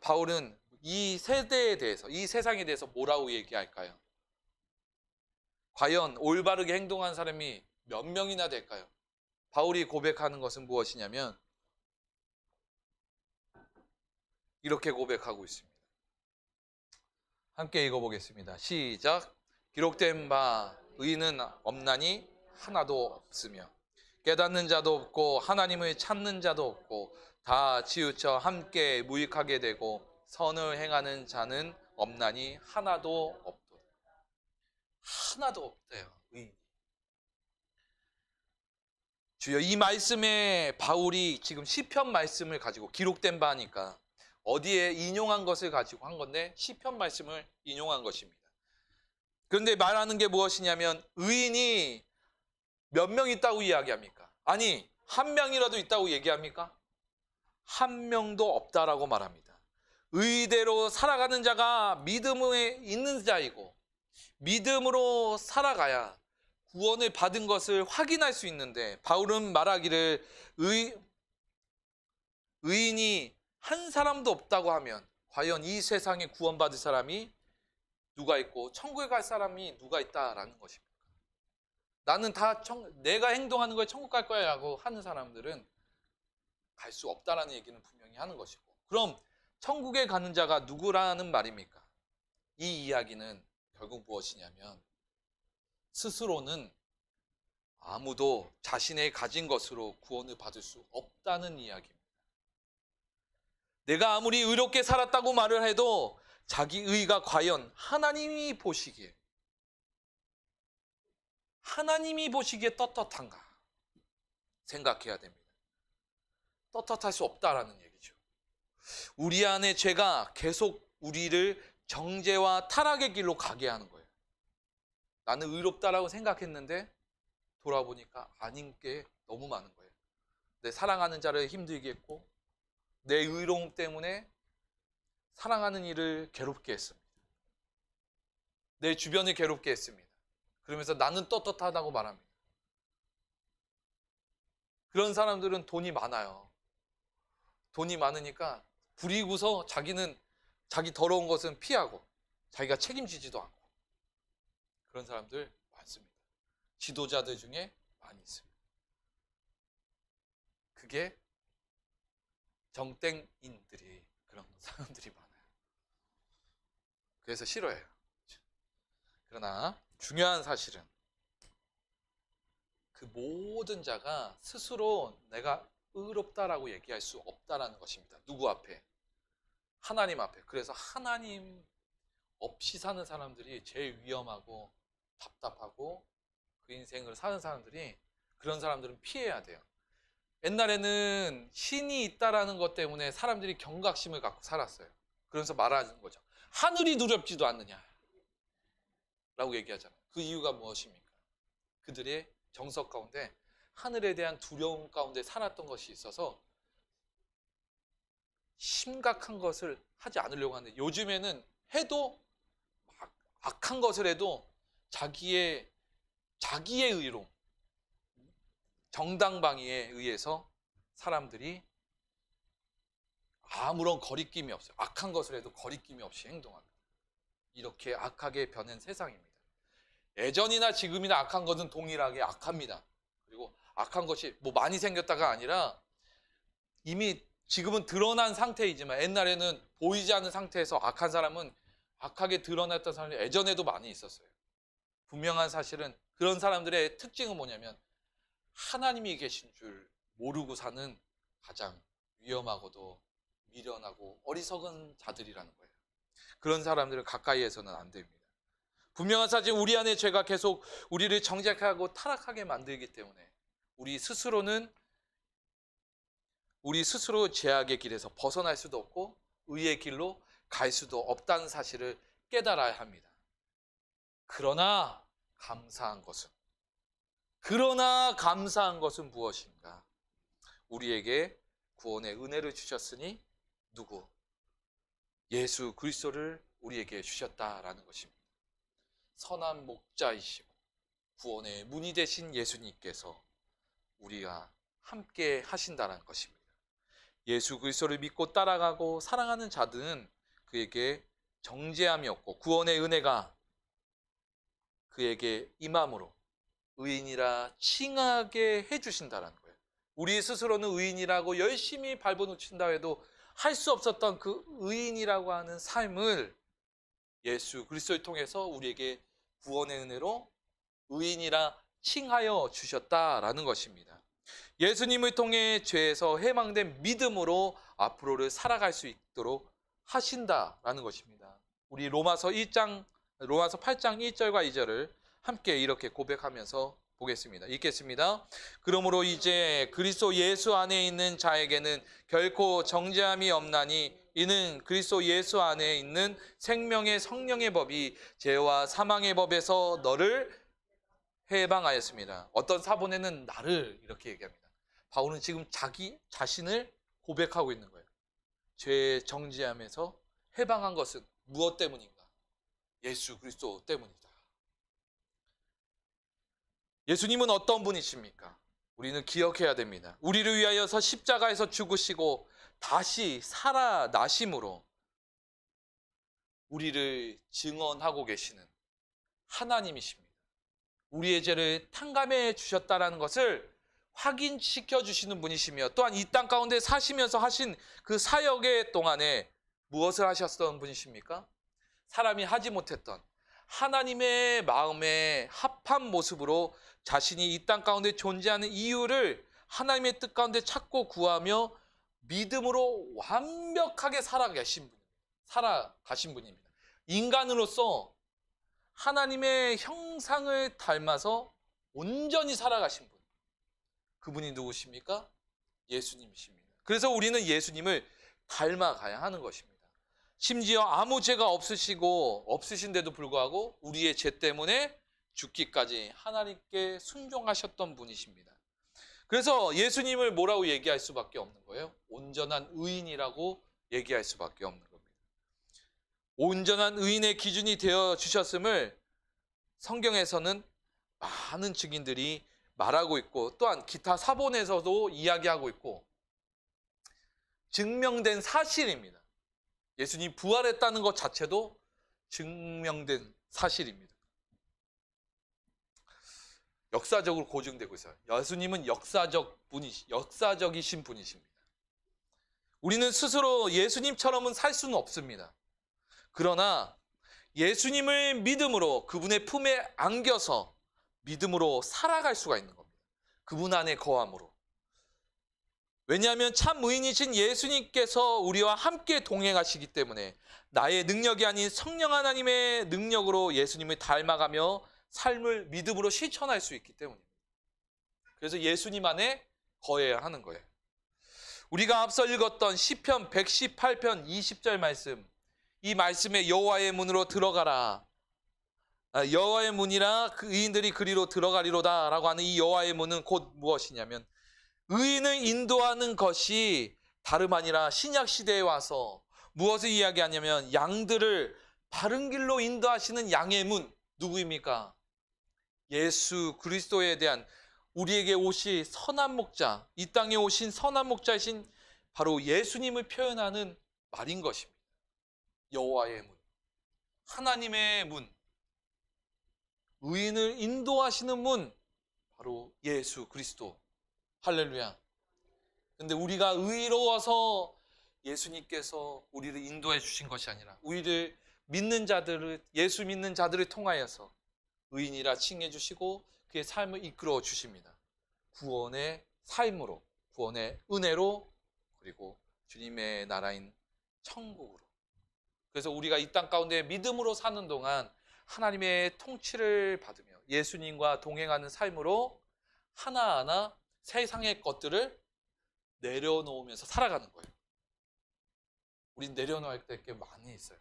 바울은 이 세대에 대해서, 이 세상에 대해서 뭐라고 얘기할까요? 과연 올바르게 행동한 사람이 몇 명이나 될까요? 바울이 고백하는 것은 무엇이냐면 이렇게 고백하고 있습니다. 함께 읽어보겠습니다. 시작. 기록된 바 의인은 없나니 하나도 없으며 깨닫는 자도 없고 하나님을 찾는 자도 없고 다 치우쳐 함께 무익하게 되고 선을 행하는 자는 없나니 하나도 없도다. 하나도 없대요. 의인. 주여, 이 말씀에 바울이 지금 시편 말씀을 가지고 기록된 바니까 어디에 인용한 것을 가지고 한 건데 시편 말씀을 인용한 것입니다. 그런데 말하는 게 무엇이냐면 의인이 몇 명 있다고 이야기합니까? 아니, 한 명이라도 있다고 얘기합니까? 한 명도 없다라고 말합니다. 의대로 살아가는 자가 믿음에 있는 자이고 믿음으로 살아가야 구원을 받은 것을 확인할 수 있는데, 바울은 말하기를 의인이 한 사람도 없다고 하면 과연 이 세상에 구원받을 사람이 누가 있고 천국에 갈 사람이 누가 있다라는 것입니다. 나는 다 내가 행동하는 거에 천국 갈 거야 라고 하는 사람들은 갈 수 없다라는 얘기는 분명히 하는 것이고, 그럼 천국에 가는 자가 누구라는 말입니까? 이 이야기는 결국 무엇이냐면 스스로는 아무도 자신의 가진 것으로 구원을 받을 수 없다는 이야기입니다. 내가 아무리 의롭게 살았다고 말을 해도 자기 의가 과연 하나님이 보시기에 떳떳한가 생각해야 됩니다. 떳떳할 수 없다라는 얘기죠. 우리 안에 죄가 계속 우리를 정죄와 타락의 길로 가게 하는 거예요. 나는 의롭다라고 생각했는데 돌아보니까 아닌 게 너무 많은 거예요. 내 사랑하는 자를 힘들게 했고 내 의로움 때문에 사랑하는 이를 괴롭게 했습니다. 내 주변을 괴롭게 했습니다. 그러면서 나는 떳떳하다고 말합니다. 그런 사람들은 돈이 많아요. 돈이 많으니까 부리고서 자기는 자기 더러운 것은 피하고 자기가 책임지지도 않고 그런 사람들 많습니다. 지도자들 중에 많이 있습니다. 그게 정땡인들이 그런 사람들이 많아요. 그래서 싫어해요. 그러나 중요한 사실은 그 모든 자가 스스로 내가 의롭다라고 얘기할 수 없다라는 것입니다. 누구 앞에? 하나님 앞에. 그래서 하나님 없이 사는 사람들이 제일 위험하고 답답하고 그 인생을 사는 사람들이, 그런 사람들은 피해야 돼요. 옛날에는 신이 있다라는 것 때문에 사람들이 경각심을 갖고 살았어요. 그러면서 말하는 거죠. 하늘이 두렵지도 않느냐 라고 얘기하잖아요. 그 이유가 무엇입니까? 그들의 정석 가운데 하늘에 대한 두려움 가운데 살았던 것이 있어서 심각한 것을 하지 않으려고 하는데, 요즘에는 해도 악한 것을 해도 자기의 의로, 정당방위에 의해서 사람들이 아무런 거리낌이 없어요. 악한 것을 해도 거리낌이 없이 행동합니다. 이렇게 악하게 변한 세상입니다. 예전이나 지금이나 악한 것은 동일하게 악합니다. 그리고 악한 것이 뭐 많이 생겼다가 아니라 이미 지금은 드러난 상태이지만, 옛날에는 보이지 않는 상태에서 악한 사람은 악하게 드러났던 사람이 예전에도 많이 있었어요. 분명한 사실은 그런 사람들의 특징은 뭐냐면 하나님이 계신 줄 모르고 사는 가장 위험하고도 미련하고 어리석은 자들이라는 거예요. 그런 사람들은 가까이에서는 안 됩니다. 분명한 사실, 우리 안에 죄가 계속 우리를 정죄하고 타락하게 만들기 때문에 우리 스스로 죄악의 길에서 벗어날 수도 없고 의의 길로 갈 수도 없다는 사실을 깨달아야 합니다. 그러나 감사한 것은 무엇인가? 우리에게 구원의 은혜를 주셨으니 누구? 예수 그리스도를 우리에게 주셨다라는 것입니다. 선한 목자이시고 구원의 문이 되신 예수님께서 우리와 함께 하신다는 것입니다. 예수 그리스도를 믿고 따라가고 사랑하는 자들은 그에게 정죄함이 없고 구원의 은혜가 그에게 임함으로 의인이라 칭하게 해주신다는 거예요. 우리 스스로는 의인이라고 열심히 밟아놓친다 해도 할 수 없었던 그 의인이라고 하는 삶을 예수 그리스도를 통해서 우리에게 구원의 은혜로 의인이라 칭하여 주셨다라는 것입니다. 예수님을 통해 죄에서 해방된 믿음으로 앞으로를 살아갈 수 있도록 하신다라는 것입니다. 우리 로마서 8장 1절과 2절을 함께 이렇게 고백하면서 보겠습니다. 읽겠습니다. 그러므로 이제 그리스도 예수 안에 있는 자에게는 결코 정죄함이 없나니 이는 그리스도 예수 안에 있는 생명의 성령의 법이 죄와 사망의 법에서 너를 해방하였습니다. 어떤 사본에는 나를 이렇게 얘기합니다. 바울은 지금 자기 자신을 고백하고 있는 거예요. 죄의 정죄함에서 해방한 것은 무엇 때문인가? 예수 그리스도 때문이다. 예수님은 어떤 분이십니까? 우리는 기억해야 됩니다. 우리를 위하여서 십자가에서 죽으시고 다시 살아나심으로 우리를 증언하고 계시는 하나님이십니다. 우리의 죄를 탕감해 주셨다는 것을 확인시켜 주시는 분이시며, 또한 이 땅 가운데 사시면서 하신 그 사역의 동안에 무엇을 하셨던 분이십니까? 사람이 하지 못했던 하나님의 마음에 합한 모습으로 자신이 이 땅 가운데 존재하는 이유를 하나님의 뜻 가운데 찾고 구하며 믿음으로 완벽하게 살아가신 분입니다. 인간으로서 하나님의 형상을 닮아서 온전히 살아가신 분. 그분이 누구십니까? 예수님이십니다. 그래서 우리는 예수님을 닮아가야 하는 것입니다. 심지어 아무 죄가 없으신데도 불구하고 우리의 죄 때문에 죽기까지 하나님께 순종하셨던 분이십니다. 그래서 예수님을 뭐라고 얘기할 수밖에 없는 거예요? 온전한 의인이라고 얘기할 수밖에 없는 겁니다. 온전한 의인의 기준이 되어 주셨음을 성경에서는 많은 증인들이 말하고 있고, 또한 기타 사본에서도 이야기하고 있고, 증명된 사실입니다. 예수님이 부활했다는 것 자체도 증명된 사실입니다. 역사적으로 고증되고 있어요. 예수님은 역사적이신 분이십니다. 우리는 스스로 예수님처럼은 살 수는 없습니다. 그러나 예수님을 믿음으로 그분의 품에 안겨서 믿음으로 살아갈 수가 있는 겁니다. 그분 안에 거함으로. 왜냐하면 참 의인이신 예수님께서 우리와 함께 동행하시기 때문에 나의 능력이 아닌 성령 하나님의 능력으로 예수님을 닮아가며 삶을 믿음으로 실천할 수 있기 때문입니다. 그래서 예수님 안에 거해야 하는 거예요. 우리가 앞서 읽었던 시편 118편 20절 말씀, 이 말씀에 여호와의 문으로 들어가라, 여호와의 문이라 그 의인들이 그리로 들어가리로다 라고 하는 이 여호와의 문은 곧 무엇이냐면 의인을 인도하는 것이 다름 아니라 신약 시대에 와서 무엇을 이야기하냐면 양들을 바른 길로 인도하시는 양의 문, 누구입니까? 예수 그리스도에 대한 우리에게 오신 선한 목자, 이 땅에 오신 선한 목자이신 바로 예수님을 표현하는 말인 것입니다. 여호와의 문, 하나님의 문, 의인을 인도하시는 문, 바로 예수 그리스도. 할렐루야. 근데 우리가 의로워서 예수님께서 우리를 인도해 주신 것이 아니라 우리를 믿는 자들을, 예수 믿는 자들을 통하여서 의인이라 칭해 주시고 그의 삶을 이끌어 주십니다. 구원의 삶으로, 구원의 은혜로, 그리고 주님의 나라인 천국으로. 그래서 우리가 이 땅 가운데 믿음으로 사는 동안 하나님의 통치를 받으며 예수님과 동행하는 삶으로 하나하나 세상의 것들을 내려놓으면서 살아가는 거예요. 우린 내려놓을 게 많이 있어요.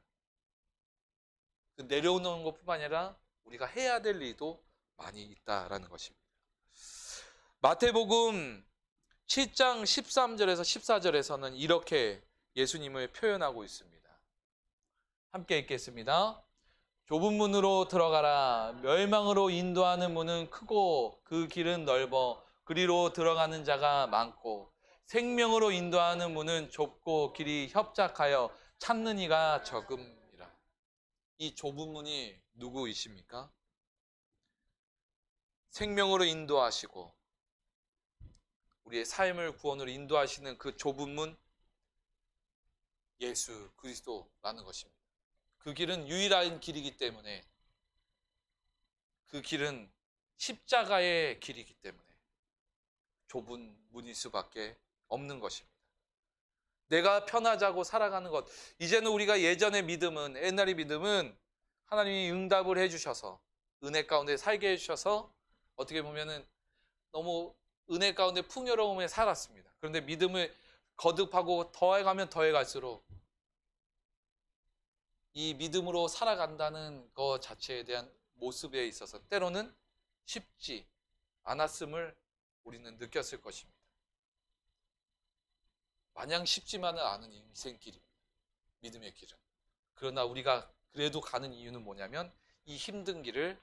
그 내려놓는 것뿐만 아니라 우리가 해야 될 일도 많이 있다라는 것입니다. 마태복음 7장 13절에서 14절에서는 이렇게 예수님을 표현하고 있습니다. 함께 읽겠습니다. 좁은 문으로 들어가라. 멸망으로 인도하는 문은 크고 그 길은 넓어 그리로 들어가는 자가 많고 생명으로 인도하는 문은 좁고 길이 협착하여 찾는 이가 적음이라. 이 좁은 문이 누구이십니까? 생명으로 인도하시고 우리의 삶을 구원으로 인도하시는 그 좁은 문, 예수 그리스도라는 것입니다. 그 길은 유일한 길이기 때문에, 그 길은 십자가의 길이기 때문에 좁은 문일 수밖에 없는 것입니다. 내가 편하자고 살아가는 것, 이제는 우리가 예전의 믿음은, 옛날의 믿음은 하나님이 응답을 해주셔서 은혜 가운데 살게 해주셔서 어떻게 보면은 너무 은혜 가운데 풍요로움에 살았습니다. 그런데 믿음을 거듭하고 더해가면 더해갈수록 이 믿음으로 살아간다는 것 자체에 대한 모습에 있어서 때로는 쉽지 않았음을 우리는 느꼈을 것입니다. 마냥 쉽지만은 않은 인생길입니다. 믿음의 길은. 그러나 우리가 그래도 가는 이유는 뭐냐면 이 힘든 길을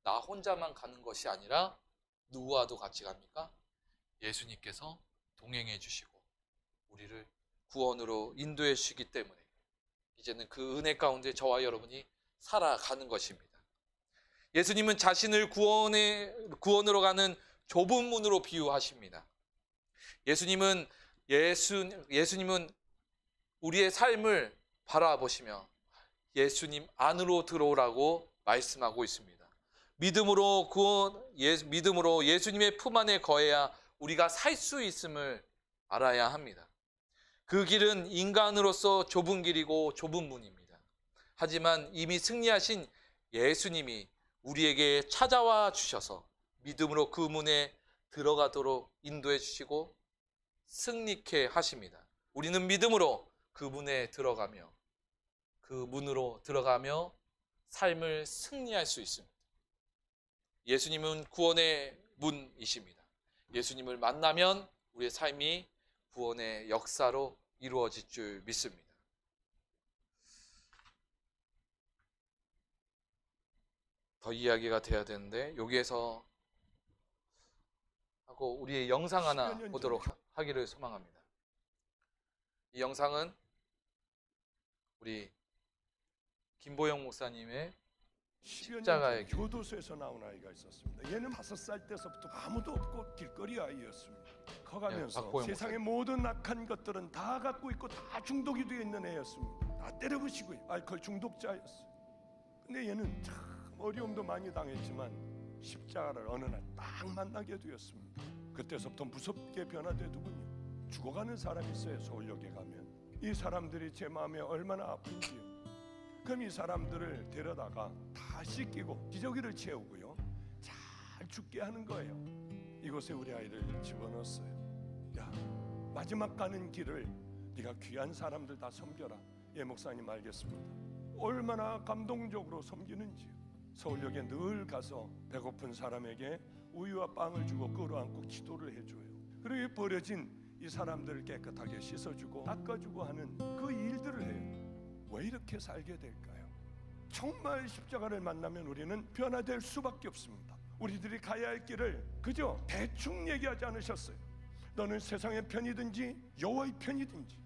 나 혼자만 가는 것이 아니라 누구와도 같이 갑니까? 예수님께서 동행해 주시고 우리를 구원으로 인도해 주시기 때문에 이제는 그 은혜 가운데 저와 여러분이 살아가는 것입니다. 예수님은 자신을 구원으로 가는 좁은 문으로 비유하십니다. 예수님은 우리의 삶을 바라보시며 예수님 안으로 들어오라고 말씀하고 있습니다. 믿음으로 예수님의 품 안에 거해야 우리가 살 수 있음을 알아야 합니다. 그 길은 인간으로서 좁은 길이고 좁은 문입니다. 하지만 이미 승리하신 예수님이 우리에게 찾아와 주셔서 믿음으로 그 문에 들어가도록 인도해 주시고 승리케 하십니다. 우리는 믿음으로 그 문에 들어가며 그 문으로 들어가며 삶을 승리할 수 있습니다. 예수님은 구원의 문이십니다. 예수님을 만나면 우리의 삶이 구원의 역사로 이루어질 줄 믿습니다. 더 이야기가 돼야 되는데 여기에서 하고 우리의 영상 하나 보도록 하기를 소망합니다. 이 영상은 우리 김보영 목사님의 십자가의 길. 교도소에서 나온 아이가 있었습니다. 얘는 5살 때서부터 아무도 없고 길거리 아이였습니다. 커가면서 박보영 세상의 모든 악한 것들은 다 갖고 있고 다 중독이 되어 있는 애였습니다. 다 때려부시고요. 알코올 중독자였어요. 근데 얘는 참 어려움도 많이 당했지만 십자가를 어느 날 딱 만나게 되었습니다. 그때서부터 무섭게 변화되더군요. 죽어가는 사람이 있어요. 서울역에 가면 이 사람들이 제 마음에 얼마나 아픈지요. 그럼 이 사람들을 데려다가 다 씻기고 기저귀를 채우고요, 잘 죽게 하는 거예요. 이곳에 우리 아이를 집어넣었어요. 야, 마지막 가는 길을 네가 귀한 사람들 다 섬겨라. 예, 목사님 알겠습니다. 얼마나 감동적으로 섬기는지요. 서울역에 늘 가서 배고픈 사람에게 우유와 빵을 주고 끌어안고 기도를 해줘요. 그리고 버려진 이 사람들을 깨끗하게 씻어주고 닦아주고 하는 그 일들을 해요. 왜 이렇게 살게 될까요? 정말 십자가를 만나면 우리는 변화될 수밖에 없습니다. 우리들이 가야 할 길을 그저 대충 얘기하지 않으셨어요. 너는 세상의 편이든지 여호와의 편이든지,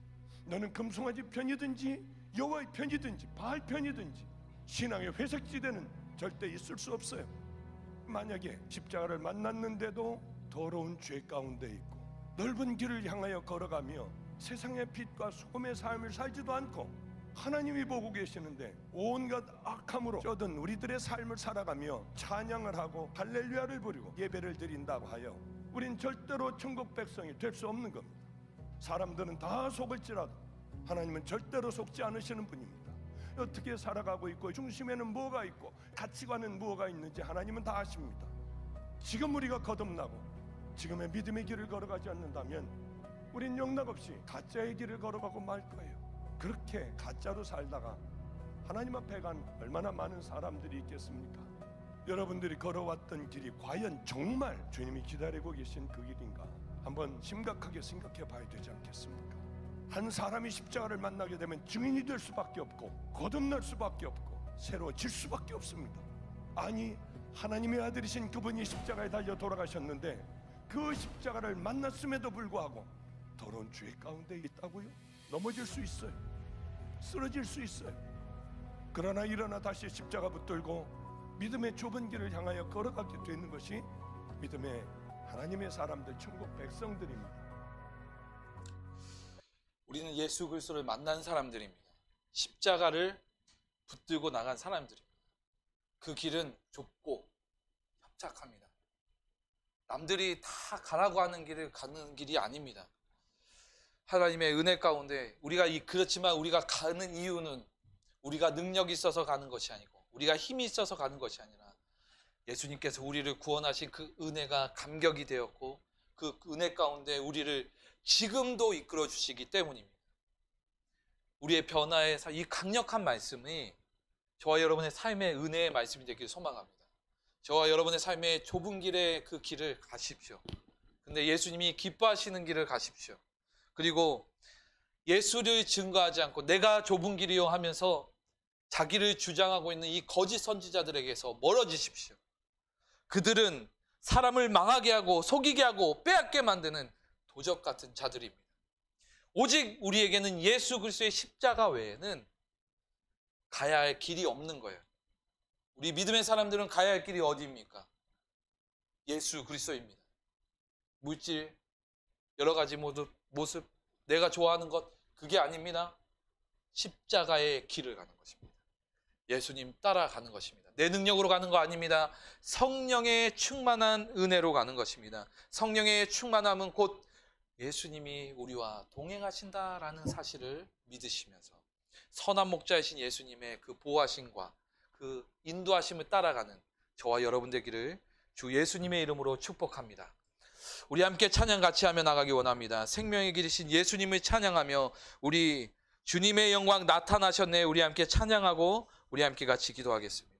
너는 금송아지 편이든지 여호와의 편이든지 바알 편이든지, 신앙의 회색지대는 절대 있을 수 없어요. 만약에 십자가를 만났는데도 더러운 죄 가운데 있고 넓은 길을 향하여 걸어가며 세상의 빛과 소금의 삶을 살지도 않고 하나님이 보고 계시는데 온갖 악함으로 쩌든 우리들의 삶을 살아가며 찬양을 하고 할렐루야를 부리고 예배를 드린다고 하여 우린 절대로 천국 백성이 될 수 없는 겁니다. 사람들은 다 속을지라도 하나님은 절대로 속지 않으시는 분입니다. 어떻게 살아가고 있고 중심에는 뭐가 있고 가치관은 뭐가 있는지 하나님은 다 아십니다. 지금 우리가 거듭나고 지금의 믿음의 길을 걸어가지 않는다면 우린 영락없이 가짜의 길을 걸어가고 말 거예요. 그렇게 가짜로 살다가 하나님 앞에 간 얼마나 많은 사람들이 있겠습니까? 여러분들이 걸어왔던 길이 과연 정말 주님이 기다리고 계신 그 길인가 한번 심각하게 생각해 봐야 되지 않겠습니까? 한 사람이 십자가를 만나게 되면 증인이 될 수밖에 없고 거듭날 수밖에 없고 새로워질 수밖에 없습니다. 아니, 하나님의 아들이신 그분이 십자가에 달려 돌아가셨는데 그 십자가를 만났음에도 불구하고 더러운 죄 가운데 있다고요? 넘어질 수 있어요. 쓰러질 수 있어요. 그러나 일어나 다시 십자가 붙들고 믿음의 좁은 길을 향하여 걸어가게 되는 것이 믿음의 하나님의 사람들, 천국 백성들입니다. 우리는 예수 그리스도를 만난 사람들입니다. 십자가를 붙들고 나간 사람들입니다. 그 길은 좁고 협착합니다. 남들이 다 가라고 하는 길을 가는 길이 아닙니다. 하나님의 은혜 가운데 그렇지만 우리가 가는 이유는 우리가 능력이 있어서 가는 것이 아니고 우리가 힘이 있어서 가는 것이 아니라 예수님께서 우리를 구원하신 그 은혜가 감격이 되었고 그 은혜 가운데 우리를 지금도 이끌어 주시기 때문입니다. 우리의 변화의 이 강력한 말씀이 저와 여러분의 삶의 은혜의 말씀이 되길 소망합니다. 저와 여러분의 삶의 좁은 길의 그 길을 가십시오. 근데 예수님이 기뻐하시는 길을 가십시오. 그리고 예수를 증거하지 않고 내가 좁은 길이요 하면서 자기를 주장하고 있는 이 거짓 선지자들에게서 멀어지십시오. 그들은 사람을 망하게 하고 속이게 하고 빼앗게 만드는 도적 같은 자들입니다. 오직 우리에게는 예수 그리스도의 십자가 외에는 가야 할 길이 없는 거예요. 우리 믿음의 사람들은 가야 할 길이 어디입니까? 예수 그리스도입니다. 물질, 여러 가지 모습, 내가 좋아하는 것, 그게 아닙니다. 십자가의 길을 가는 것입니다. 예수님 따라가는 것입니다. 내 능력으로 가는 거 아닙니다. 성령의 충만한 은혜로 가는 것입니다. 성령의 충만함은 곧 예수님이 우리와 동행하신다라는 사실을 믿으시면서 선한 목자이신 예수님의 그 보호하심과 그 인도하심을 따라가는 저와 여러분 되기를 주 예수님의 이름으로 축복합니다. 우리 함께 찬양 같이 하며 나가기 원합니다. 생명의 길이신 예수님을 찬양하며 우리 주님의 영광 나타나셨네. 우리 함께 찬양하고 우리 함께 같이 기도하겠습니다.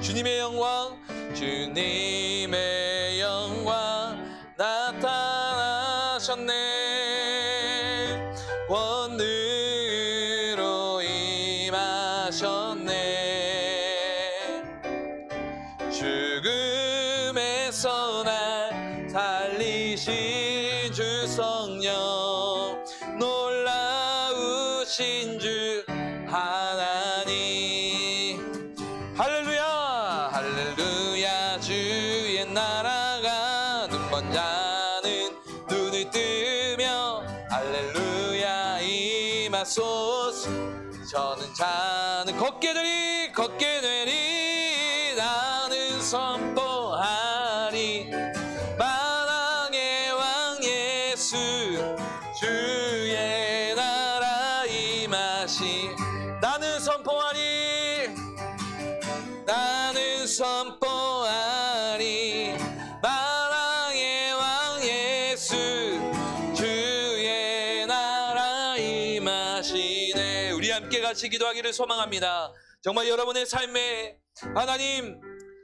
주님의 영광, 주님의 영광 나타나셨네. 권능으로 임하셨네. 죽음에서 날 살리신 주 성령, 놀라우신 주 하나님. 할렐루야, 할렐루야. 주의 나라가 눈먼 자는 눈을 뜨며 할렐루야, 하소서. 저는 자는 걷게 되리 나는 선포하리. 만왕의 왕 예수 주의 나라 임하시. 나는 선포하리 만왕의 왕 예수 주의 나라 임하시네. 우리 함께 같이 기도하기를 소망합니다. 정말 여러분의 삶에 하나님,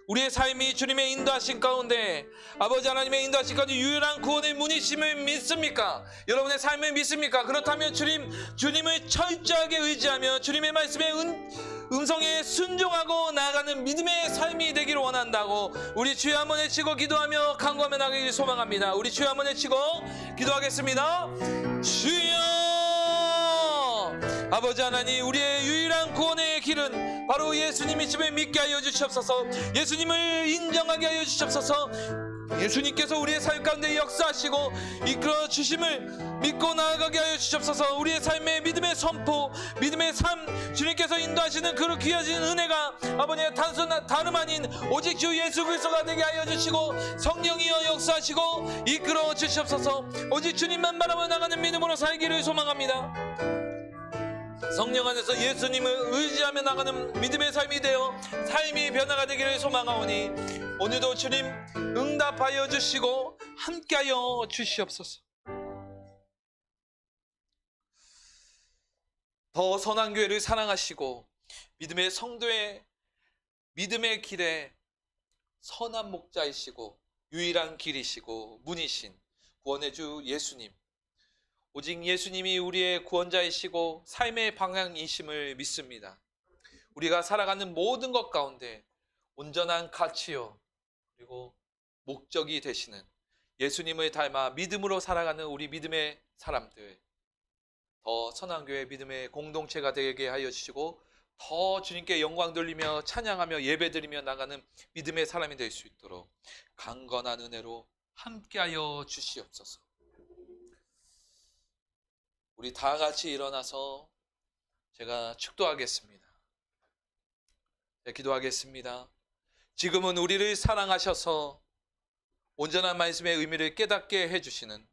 우리의 삶이 주님의 인도하신 가운데, 아버지 하나님의 인도하신 가운데 유일한 구원의 문이심을 믿습니까? 여러분의 삶을 믿습니까? 그렇다면 주님을 철저하게 의지하며 주님의 말씀에 음성에 순종하고 나아가는 믿음의 삶이 되기를 원한다고 우리 주여 한번 외치고 기도하며 간구하며 나가기를 소망합니다. 우리 주여 한번 외치고 기도하겠습니다. 주여, 아버지 하나님, 우리의 유일한 구원의 길은 바로 예수님이심을 믿게 하여 주시옵소서. 예수님을 인정하게 하여 주시옵소서. 예수님께서 우리의 삶 가운데 역사하시고 이끌어 주심을 믿고 나아가게 하여 주시옵소서. 우리의 삶의 믿음의 선포, 믿음의 삶, 주님께서 인도하시는 그 귀하신 은혜가 아버지의 다름 아닌 오직 주 예수 그리스도가 되게 하여 주시고 성령이여 역사하시고 이끌어 주시옵소서. 오직 주님만 바라보며 나가는 믿음으로 살기를 소망합니다. 성령 안에서 예수님을 의지하며 나가는 믿음의 삶이 되어 삶이 변화가 되기를 소망하오니 오늘도 주님 응답하여 주시고 함께하여 주시옵소서. 더 선한 교회를 사랑하시고 믿음의 성도의 믿음의 길에 선한 목자이시고 유일한 길이시고 문이신 구원의 주 예수님, 오직 예수님이 우리의 구원자이시고 삶의 방향이심을 믿습니다. 우리가 살아가는 모든 것 가운데 온전한 가치요 그리고 목적이 되시는 예수님을 닮아 믿음으로 살아가는 우리 믿음의 사람들, 더 선한 교회 믿음의 공동체가 되게 하여 주시고 더 주님께 영광 돌리며 찬양하며 예배드리며 나가는 믿음의 사람이 될 수 있도록 강건한 은혜로 함께하여 주시옵소서. 우리 다 같이 일어나서 제가 축도하겠습니다. 기도하겠습니다. 지금은 우리를 사랑하셔서 온전한 말씀의 의미를 깨닫게 해주시는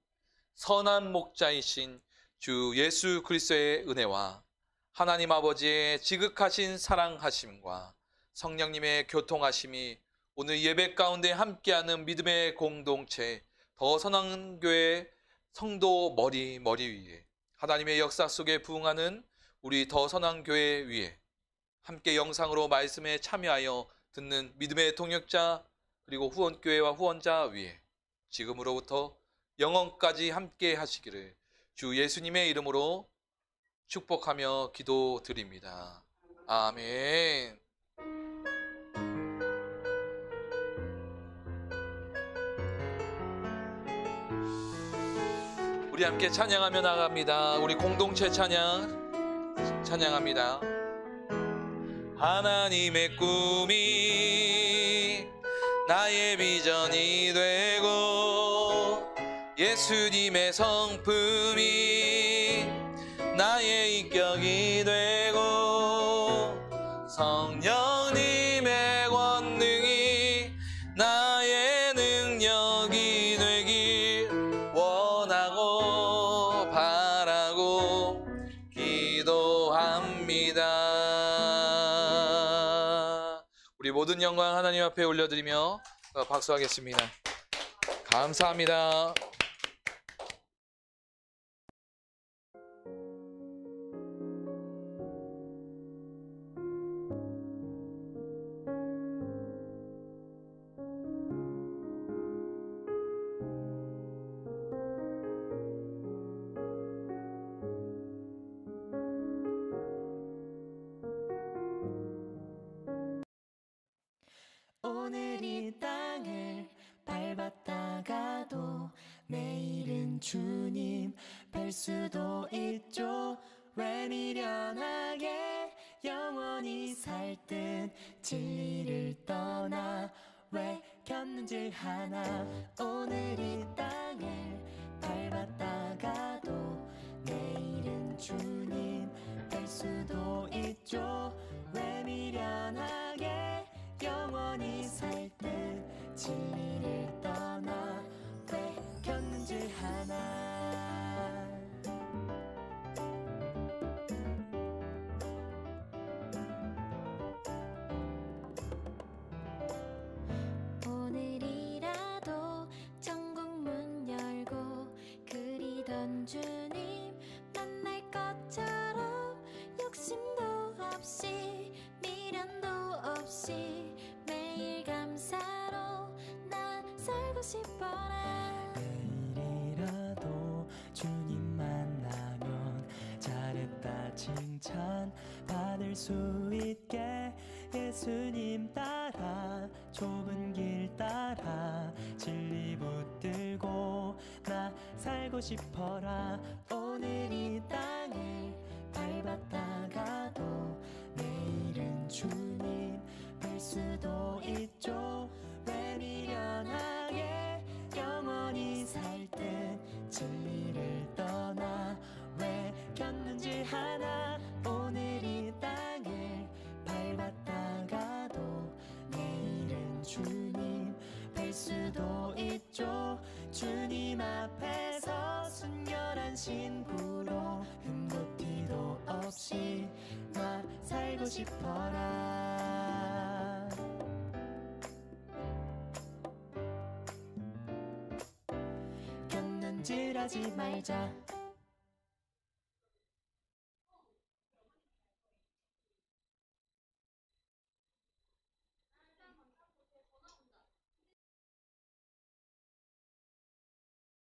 선한 목자이신 주 예수 그리스도의 은혜와 하나님 아버지의 지극하신 사랑하심과 성령님의 교통하심이 오늘 예배 가운데 함께하는 믿음의 공동체 더 선한 교회 성도 머리 위에 하나님의 역사 속에 부응하는 우리 더 선한 교회 위에 함께 영상으로 말씀에 참여하여 듣는 믿음의 동역자 그리고 후원교회와 후원자 위에 지금으로부터 영원까지 함께 하시기를 주 예수님의 이름으로 축복하며 기도드립니다. 아멘. 우리 함께 찬양하며 나갑니다. 우리 공동체 찬양합니다. 하나님의 꿈이 나의 비전이 되고 예수님의 성품이 나의 인격이 되고 성령님의 권능이 나의 능력이 되길 원하고 바라고 기도합니다. 우리 모든 영광 하나님 앞에 올려드리며 박수하겠습니다. 감사합니다. 오늘 이 땅을 밟았다가도 내일은 주님 뵐 수도 있죠. 왜 미련하게 영원히 살 듯 진리를 떠나 왜 견눈질 하나. 오늘 이 땅을 밟았다가도 내일은 주님 하나. 오늘이라도 천국 문 열고 그리던 주님 만날 것처럼 욕심도 없이 미련도 없이 매일 감사로 나 살고 싶어라. 내일이라도 주님 만나면 잘했다 칭찬 받을 수 있게 예수님 따라 좁은 길 따라 진리 붙들고 나 살고 싶어라. 오늘 이 땅을 밟았다가도 내일은 주님 뵐 수도 있죠. 왜 미련하게 영원히 살 듯 진리를 떠나 왜 겼는지 하나. 오늘 이 땅을 밟았다가도 내일은 주님 뵐 수도 있죠. 주님 앞에서 순결한 신부로 흠도 티도 없이 나 살고 싶어라. 견눈질하지 말자.